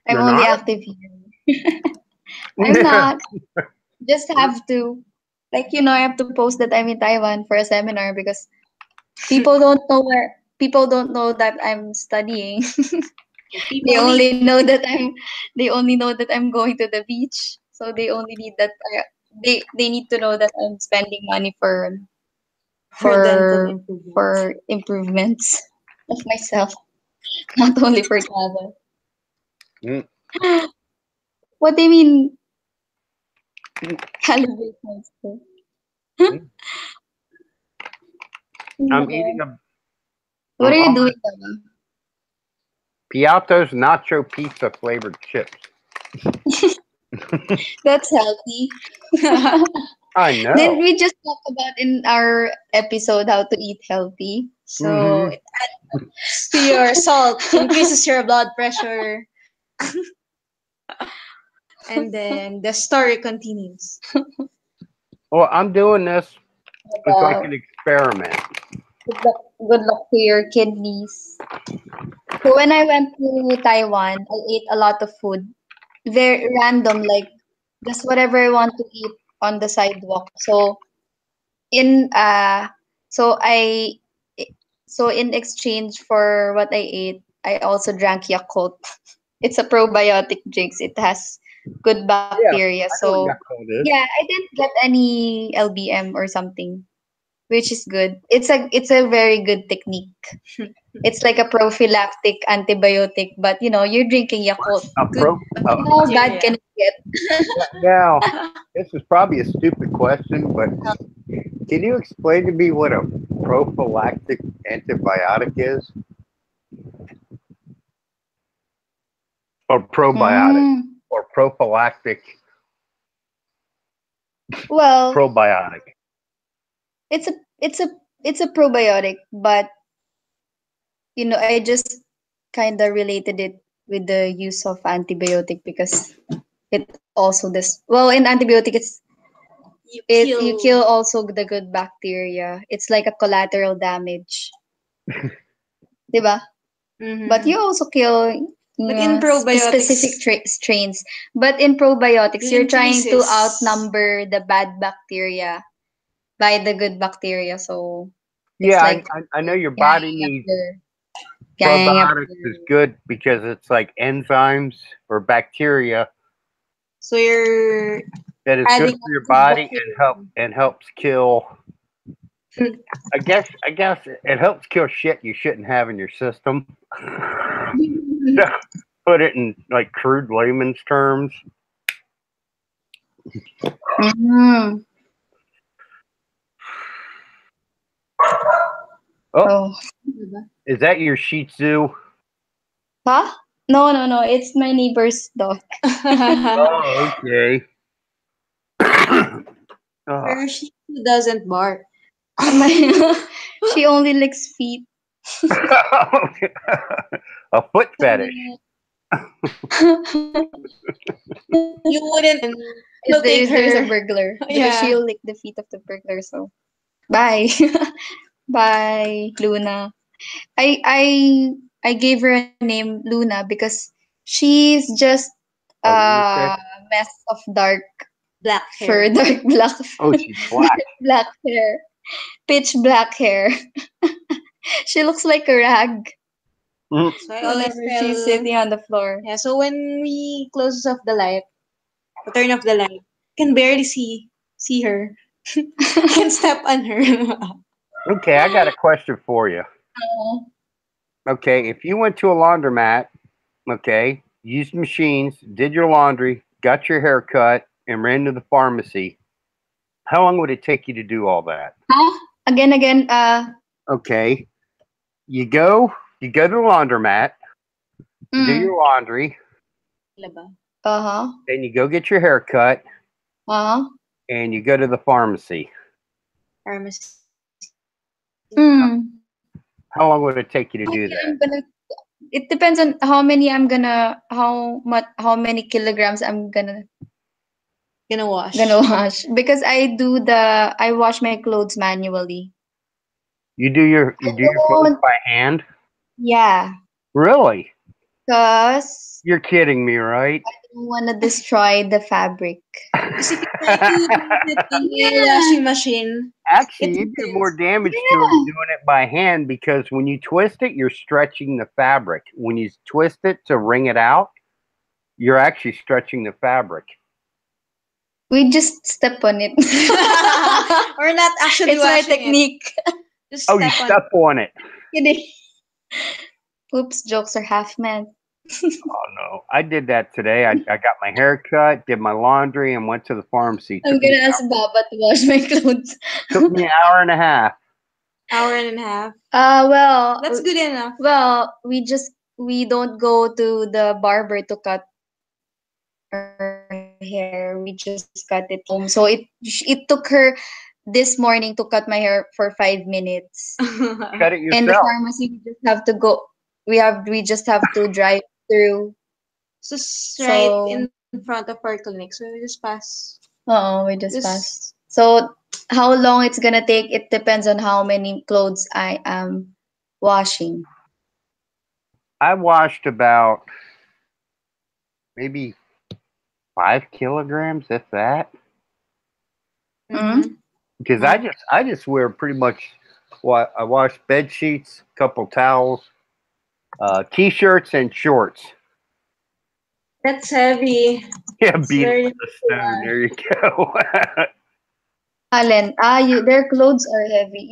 I'm You're only not? active here. I'm not. Just have to. Like, I have to post that I'm in Taiwan for a seminar because people don't know that I'm studying. They People only need know that I'm going to the beach. So they only need that they need to know that I'm spending money for dental for improvements. for improvements of myself, not only for travel. Mm, What do you mean calibrate myself? mm. I'm eating Yeah. a What I'm are you on my doing, Baba? Piato's nacho pizza flavored chips. That's healthy. I Didn't know. we just talk about in our episode how to eat healthy? So Hmm. it adds to your salt, increases your blood pressure, and then the story continues. Well, I'm doing this. It's like About an experiment. good luck to your kidneys. So when I went to Taiwan, I ate a lot of food. Very random, like just whatever I want to eat on the sidewalk. So in so I so in exchange for what I ate, I also drank Yakult. It's a probiotic drinks. It has good Yeah, bacteria. I know what So Yakult is. yeah, I didn't get any LBM or something, which is good. It's a very good technique. It's like a prophylactic antibiotic, but you're drinking Yakult. A Good pro. How bad bacteria. can it get? Now, this is probably a stupid question, but can you explain to me what a prophylactic antibiotic is, or probiotic, Mm. or prophylactic Well, probiotic? it's a it's a it's a probiotic, but I just kind of related it with the use of antibiotic because it also this well in antibiotic You you kill kill. also the good bacteria. It's like a collateral damage, diba? But Mm-hmm. you also kill But in specific probiotics, strains. But in probiotics, it you're trying to increases. outnumber the bad bacteria by the good bacteria. So Yeah, it's like I know your body ganging up needs probiotics is your good because it's like enzymes or bacteria So you're that is good adding for your up good body and bacteria. helps kill. I guess it helps kill shit you shouldn't have in your system. To put it in like crude layman's terms. Mm. Oh, Oh. is that your Shih Tzu? Huh? No, no, no. It's my neighbor's dog. Oh, okay. Ah. Where she doesn't bark. She only licks feet. A foot fetish. You wouldn't If no take there's a her. burglar because Yeah. she'll lick the feet of the burglar. So bye, bye, Luna. I gave her a name Luna because she's just A a lunatic. mess of dark Black fur, hair. dark black Oh, she's black. black hair, pitch black hair. She looks like a rag Mm. So I always whenever she's tell, sitting on the floor. yeah, so when we close off the light, turn off the light, can barely see her. Can step on her. Okay, I got a question for you. Oh. Okay, if you went to a laundromat, okay, used machines, did your laundry, got your hair cut, and ran to the pharmacy, how long would it take you to do all that? Huh? Again. Okay, you go to the laundromat, do Mm. your laundry, Laba. Uh-huh. then you go get your hair cut, Uh-huh. and you go to the pharmacy. Pharmacy. Mm. How long would it take you to How do many that? I'm gonna it depends on how many I'm gonna how many kilograms I'm Gonna gonna wash. wash because I wash my clothes manually. I You do your clothes don't by hand? yeah, Really? because You're kidding me, right? I don't wanna destroy the fabric. Because if you try to use it in a Yeah. washing machine, Actually, it you do more depends. damage to it Yeah. doing it by hand because when you twist it, you're stretching the fabric. When you twist it to wring it out, you're actually stretching the fabric. We just step on it. We're not actually It's my washing it. technique. Just Oh, you step on it. step on it. Kidding. Oops, jokes are half meant. Oh no, I did that today. I got my hair cut, did my laundry, and went to the pharmacy. I'm gonna ask Baba to wash my clothes. Took me an hour and a half. Hour and a half. Well, That's good enough. we don't go to the barber to cut her hair. We just cut it home. So it took her this morning to cut my hair for 5 minutes. Cut it In the yourself. pharmacy, we just have to go. We just have to drive through. So it's right So in front of our clinic. So we just pass. we just Just passed. So how long it's gonna take? It depends on how many clothes I am washing. I washed about maybe 5 kilograms, if that. Mm-hmm. mm-hmm. because I just wear pretty much what I wash bed sheets, couple towels, t-shirts, and shorts. That's heavy. Yeah, It's beat 'em very with a stone. There you go. Allen, their clothes are heavy.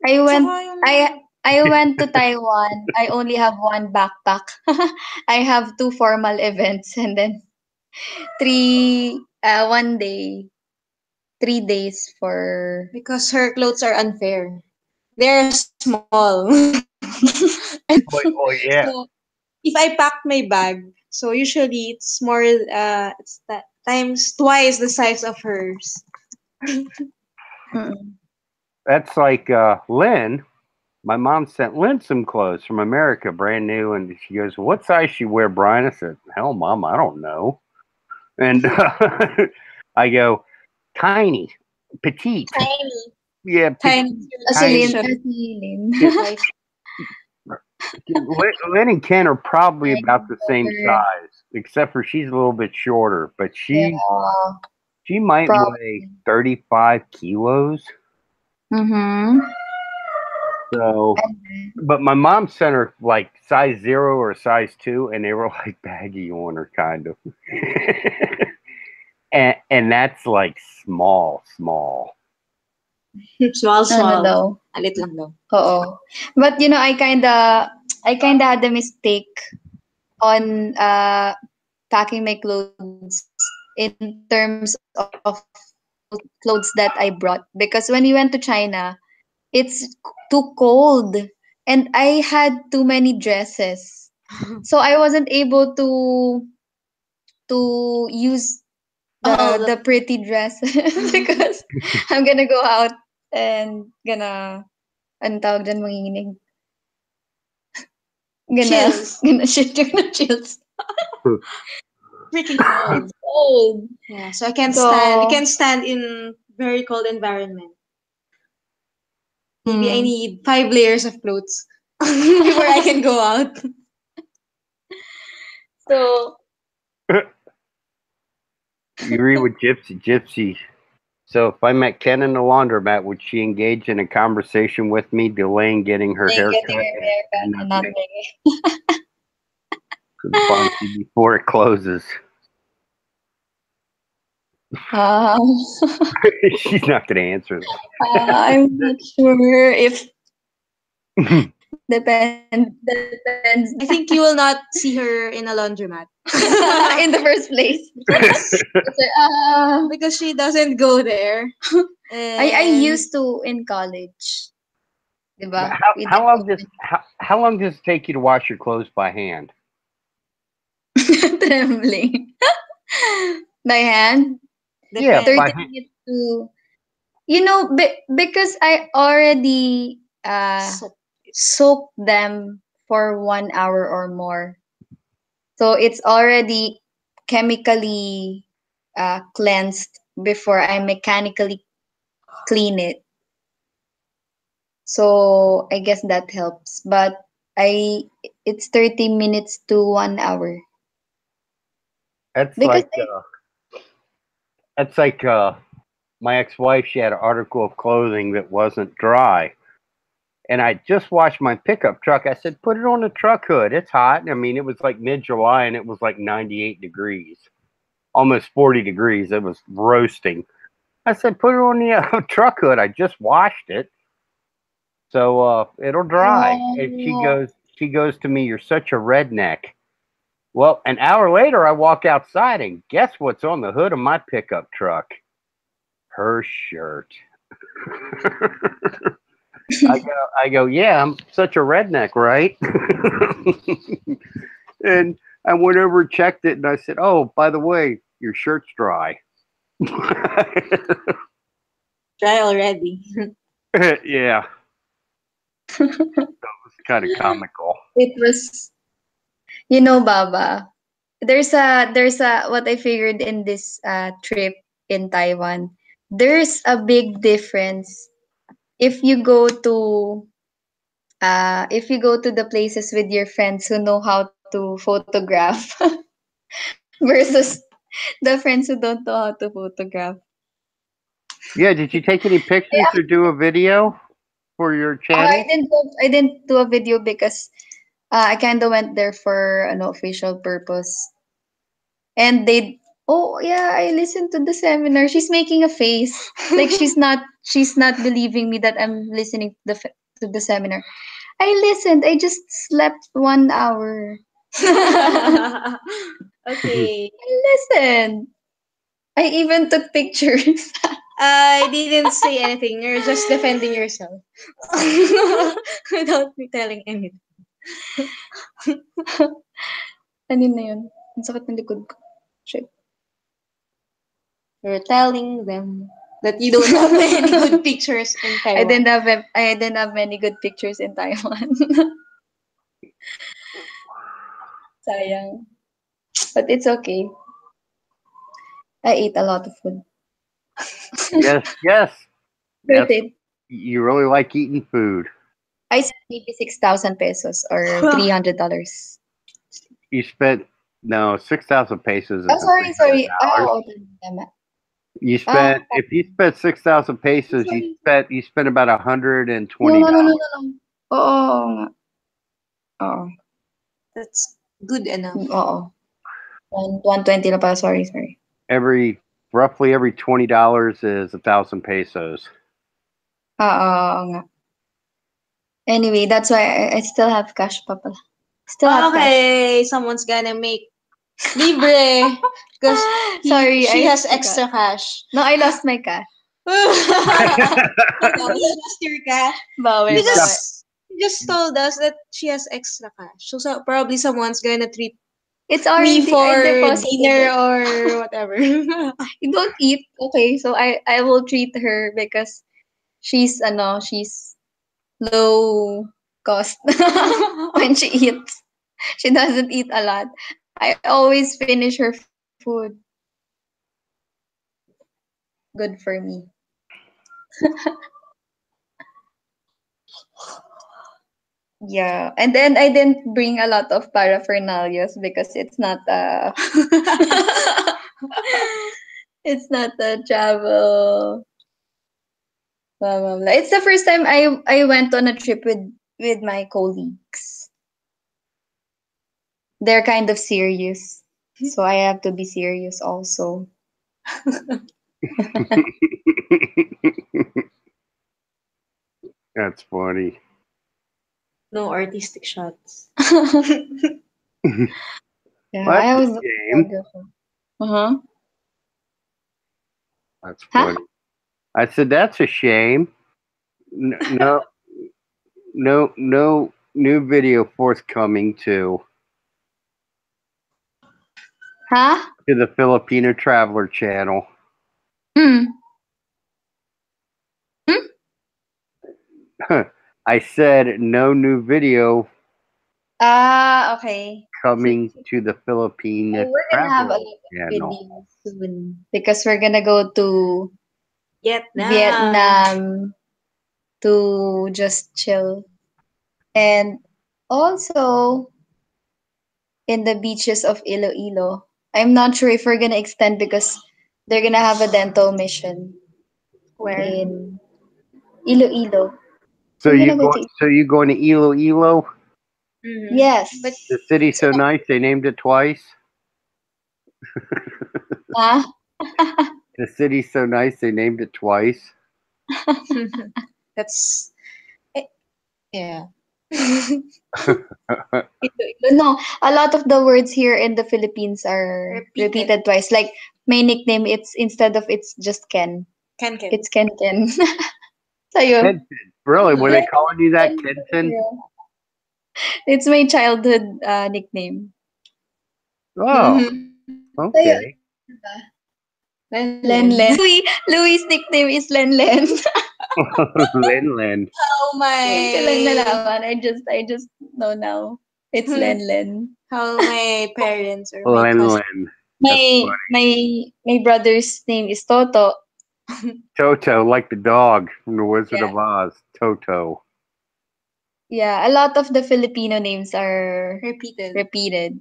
I went, Tsaka yung I went to Taiwan. I only have one backpack. I have two formal events and then one day, 3 days for. because her clothes are unfair. They're small. Oh So yeah, if I pack my bag, so usually it's more times twice the size of hers. Mm-mm. that's like Lynn. My mom sent Lynn some clothes from America, brand new, and she goes, "What size she wear, Brian?" I said, "Hell, Mom, I don't know." And I go, "Tiny, petite, Tiny. yeah, Tiny tiny." Asilin, usually asilin. Kid- twice. Lynn and Ken are probably Like, about the same over, size, except for she's a little bit shorter, but yeah, she might weigh probably. 35 kilos. Mm-hmm. So, but my mom sent her like size 0 or size 2, and they were like baggy on her, kind of. And that's like small, small. Small, Ano small. daw? Alit lang daw. Oo. But I kinda had a mistake on packing my clothes in terms of clothes that I brought because when we went to China, it's too cold and I had too many dresses. So I wasn't able to use Oh, the pretty dresses because I'm gonna go out and ano tawag dyan, manginginig. chills. Gonna shit yung chills. Freaking cold. It's cold. Yeah, so I can't stand. I So, can't stand in very cold environment. Maybe I mm, need 5 layers of clothes before I can go out. so You read with Gypsy. Gypsy. So if I met Ken in the laundromat, would she engage in a conversation with me, delaying getting her they hair getting cut her and haircut and not not make making. the pharmacy before it closes? Um, She's not going to answer I'm not sure if that. depends I think you will not see her in a laundromat in the first place. because So, because she doesn't go there. I And used to in college, But 'di how We how did long does how long does it take you to wash your clothes by hand? trembling by hand. Yeah, by 30 depends. hand. minutes to because I already So soak them for 1 hour or more. So it's already chemically cleansed before I mechanically clean it. So I guess that helps. But I it's 30 minutes to 1 hour. That's Because like that's like my ex-wife. She had an article of clothing that wasn't dry, and I just washed my pickup truck. I said, "Put it on the truck hood. It's hot." I mean, it was like mid-July, and it was like 98 degrees, almost 40 degrees. It was roasting. I said, "Put it on the truck hood. I just washed it, so it'll dry." And oh, she goes to me, "You're such a redneck." Well, an hour later, I walk outside, and guess what's on the hood of my pickup truck? Her shirt. I go, yeah, I'm such a redneck, right? And I went over and checked it, and I said, oh, by the way, your shirt's dry. dry already. Yeah, it's kind of comical. it was Baba. There's a what I figured in this trip in Taiwan. There's a big difference if you go to the places with your friends who know how to photograph versus the friends who don't know how to photograph. Yeah, did you take any pictures or do a video for your I channel? didn't do, I didn't do a video because I kind of went there for an official purpose. And they, oh yeah, I listened to the seminar. She's making a face like she's not believing me that I'm listening to the seminar. I listened. I just slept 1 hour. Okay. I listened. I even took pictures. I didn't say anything. You're just defending yourself. Without me telling anything. Ano na yun? Ang sakit ng likod ko. Shit. You're telling them that you don't have any good pictures in I Taiwan. didn't have I didn't have many good pictures in Taiwan. Sayang. But it's okay. I ate a lot of food. Yes, yes. Worth Yes. it. You really like eating food. I spent maybe 6,000 pesos or $300. You spent no 6,000 pesos Oh, isn't sorry. $300. Oh, tama. You Ah, spent if you spent 6,000 pesos, sorry. you spent about No, $120. no. Oo nga. Oo. That's good enough. Oo. 120 na pala. Sorry. Roughly every $20 is 1,000 pesos. Oo nga. Anyway, that's why I still have cash pa pala. Still have cash. Okay, someone's gonna make libre because Sorry, she I has forgot. extra cash. No, I lost my cash. You lost your cash. Bawal, You You bawal. just told us that she has extra cash. So probably someone's gonna treat It's me already, for I deposited dinner it. or whatever. You don't eat. Okay, so I will treat her because she's low cost when she eats. She doesn't eat a lot. I always finish her food. Good for me. Yeah. And then I didn't bring a lot of paraphernalias because it's not it's not a travel. Blah, blah, blah. It's the first time I went on a trip with my colleagues. They're kind of serious. So I have to be serious also. That's funny. No artistic shots. Yeah, Well, I that's was a the shame. photographer. Uh-huh. That's Huh? funny. I said that's a shame. No, no new video forthcoming Huh? to the Filipino Traveler channel. Hmm. I said no new video Ah, okay. coming to the Filipino So we're gonna have a Traveler lot of channel. videos soon because we're gonna go to Vietnam. Vietnam to just chill. And also in the beaches of Iloilo. I'm not sure if we're gonna extend because they're gonna have a dental mission Where? in Iloilo. So We're gonna go to you going to Iloilo? Mm-hmm. Yes. But The city's so nice they named it twice. Huh? The city's so nice they named it twice. that's yeah. Iloilo. No, a lot of the words here in the Philippines are Repeated. repeated twice. Like my nickname, it's instead of it's just Ken, Ken. it's Ken Ken. Sa'yo? Kenton. Really? Were they Yeah, calling you that, Ken Kenton? Ken. It's my childhood nickname. Oh, Sa'yo, okay. Len Len. Louis' nickname is Len Len. Len Len. How Ngayon ko lang my nalaman. I just know now. It's Len Len. how my parents or my Len cousin. Len. That's My funny. my brother's name is Toto. Toto, like the dog from the Wizard Yeah. of Oz. Toto. Yeah, a lot of the Filipino names are Repeated. repeated.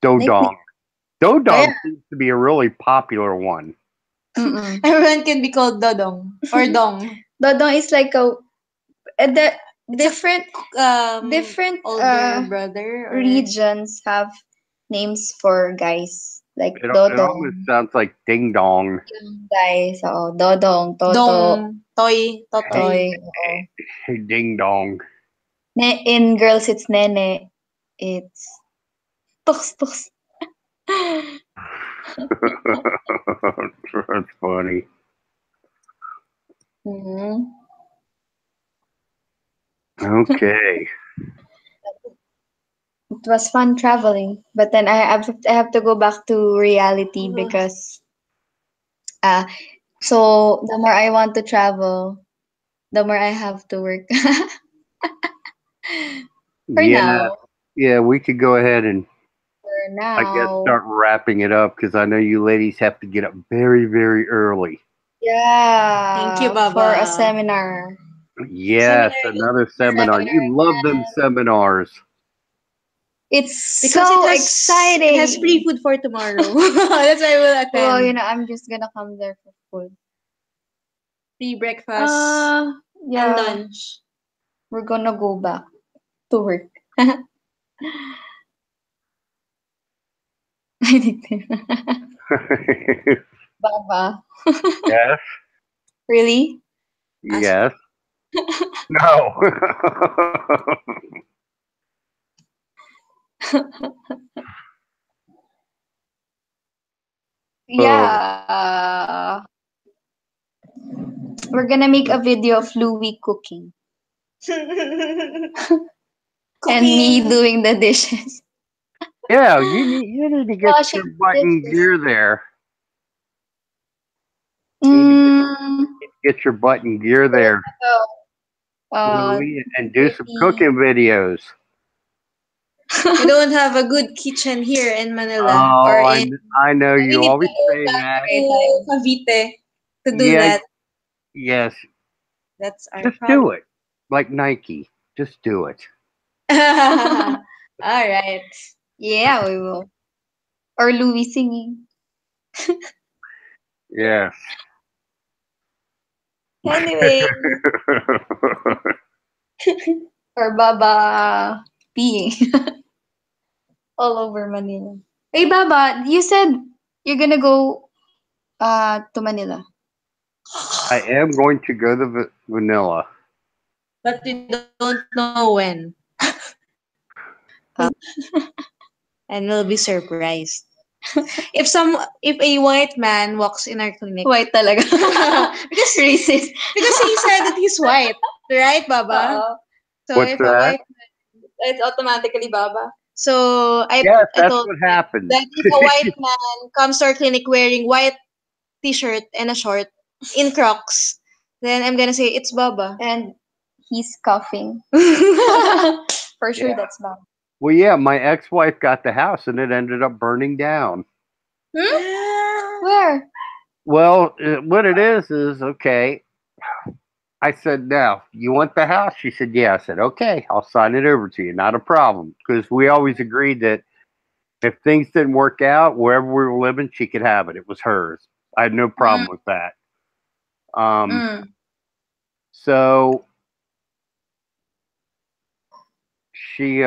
Dodong. Kaya, Dodong seems to be a really popular one. Mm-mm. Everyone can be called Dodong or Dong. Dodong is like the It's different different older brother or regions have names for guys like It almost Dodong, sounds like ding dong. young guys, so Dodong, Toto, Dong, Toy, Hey, Toy. Totoy. Oo. hey, ding dong. In girls, it's Nene. It's Tux Tux. That's funny. Mhm. Okay. It was fun traveling, but then I have to go back to reality because uh so the more I want to travel, the more I have to work. For Yeah, now, yeah, we could go ahead and for I guess now, start wrapping it up because I know you ladies have to get up very, very early. Thank you, yeah, for a Baba. seminar. Yes, Seminar another seminar. Seminar. You love them seminars. It's because so it has free exciting. food for tomorrow. That's why I will Well, attend. I'm just gonna come there for food. Free breakfast Uh, and yeah, lunch. we're gonna go back to work. Baba. Yes, Really? As yes. No. Oh, Yeah. We're gonna make a video of Louie cooking and me cooking. doing the dishes. yeah, you need to get Washing your butt the in dishes. gear there. You need to Mm, get your butt in gear there, uh, Louie, and do some dirty. cooking videos. We don't have a good kitchen here in Manila or Oh, in. I know We you need to always go say back that. to Cavite to do Yeah, that. yes. That's our Just do problem. it. Like Nike. Just do it. All right. Yeah, we will. Or Louis singing. Yes. Anyway, Or Baba peeing all over Manila. Hey, Baba, you said you're gonna go to Manila. I am going to go to vanilla. but we don't know when. And we'll be surprised. If a white man walks in our clinic, White talaga. because Racist. he said that he's white, right, Baba? Oo. So What's if a that? white It's automatically Baba. so Yes, I that's told what him happens. that if a white man comes to our clinic wearing white t-shirt and a short in Crocs, then I'm gonna say it's Baba. And he's coughing. For sure, Yeah. that's Baba. Well, yeah, my ex-wife got the house and it ended up burning down. Hmm? Where? Well, what it is okay. I said, "Now, you want the house?" She said, "Yeah." I said, "Okay, I'll sign it over to you. Not a problem." Because we always agreed that if things didn't work out wherever we were living, she could have it. It was hers. I had no Mm, problem with that. Um, mm. so she,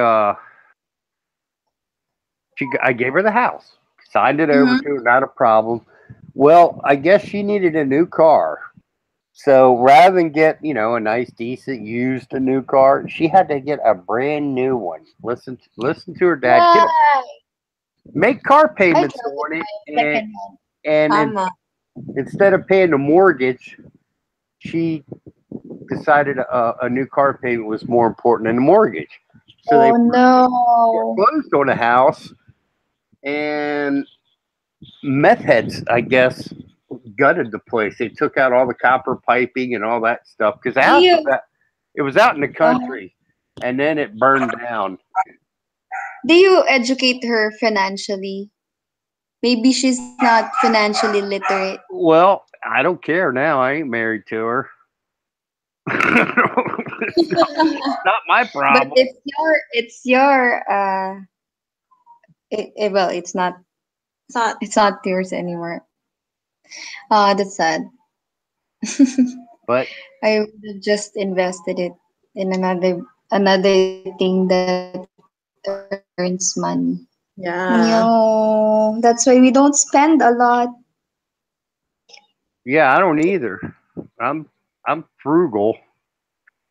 I gave her the house, signed it over Mm-hmm. to her, not a problem. Well, I guess she needed a new car. So rather than get, a nice, decent, used a new car, she had to get a brand new one. Listen to her dad. Why? Make car I payments tried to on it, buy second hand. and Tama. instead of paying the mortgage, she decided a new car payment was more important than the mortgage. So they Oh no. foreclosed on a house, and meth heads, I guess, gutted the place. They took out all the copper piping and all that stuff because the house was You, it was out in the uh, country, and then it burned down. do you educate her financially? Maybe she's not financially literate. Well, I don't care now. I ain't married to her. Not my But problem. it's your well, It's not it's not yours anymore. That's sad. But I would have just invested it in another thing that earns money. Yeah. No, that's why we don't spend a lot. yeah, I don't either. I'm I'm frugal.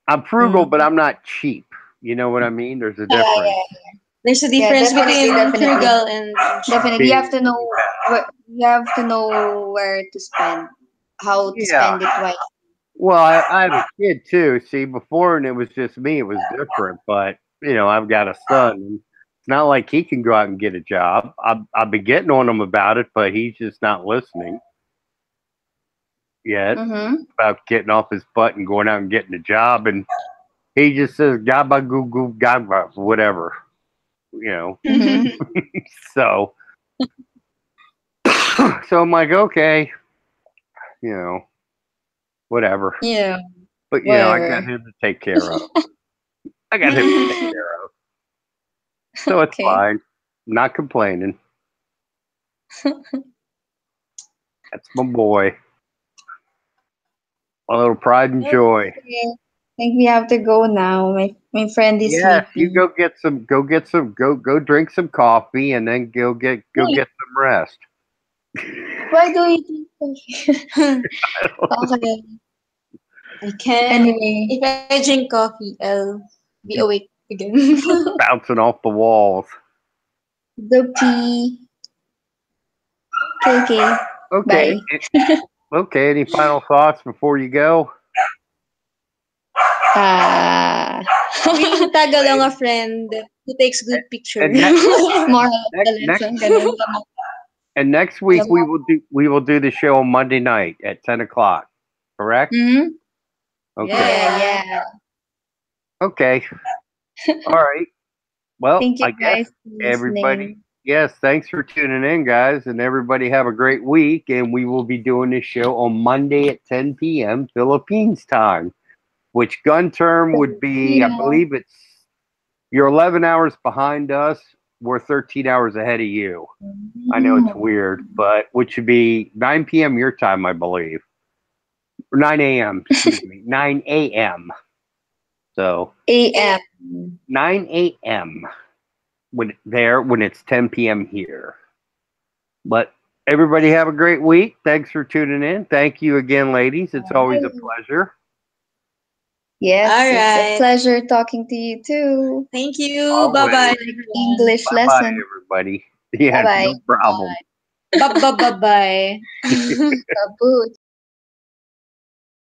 I'm frugal, Mm. but I'm not cheap. You know what I mean? There's a Yeah, difference. yeah, There's a yeah. difference Definitely, between definitely, frugal and cheap. definitely. You have Being to know where you have to know where to spend, how to yeah. spend it wisely. Well, I have a kid too. See, before and it was just me, it was different. But I've got a son. And it's not like he can go out and get a job. I've been getting on him about it, but he's just not listening yet Mm-hmm. about getting off his butt and going out and getting a job. And he just says "gaba goo goo gaba" whatever. You know. Mm-hmm. So so I'm like, okay, you know, whatever. Yeah. But I got Whatever. him to take care of. I got him to take care of. So it's Okay. fine. I'm not complaining. That's my boy. My little pride and joy. Okay. I think we have to go now. My friend is Yes, you sleepy. go drink some coffee and then go Wait, get some rest. why do you think so? Okay. I can. Anyway, If I drink coffee, I'll be awake again. Bouncing off the walls. Doki. Okay, okay. Okay. Bye. Okay, any final thoughts before you go? Ah. We tag along a friend who takes good picture. And next Moral of the next next lesson, ganun lang. and next week Alam mo. we will do the show on Monday night at 10 o'clock. Correct? Hmm. Okay. Yeah, Yeah. yeah. Okay. All right. Well, Thank you I guess guys for everybody, listening. yes, thanks for tuning in, guys, and everybody have a great week. And we will be doing this show on Monday at 10 p.m. Philippines time, which gun term would be, I Yeah. believe you're 11 hours behind us. We're 13 hours ahead of you. I know it's Mm. weird, but which would be 9 p.m. your time, I believe, or 9 a.m. Excuse me, 9 a.m. So AM. 9 a.m. when it's 10 p.m. here. But everybody have a great week. Thanks for tuning in. Thank you again, ladies. It's always a pleasure. Yes, All it's a right. pleasure talking to you too. Thank you. Bye bye, Always. everyone. English Bye bye, lesson. everybody. Bye Yeah, bye. no problem. Bye bye bye bye. Kabuch.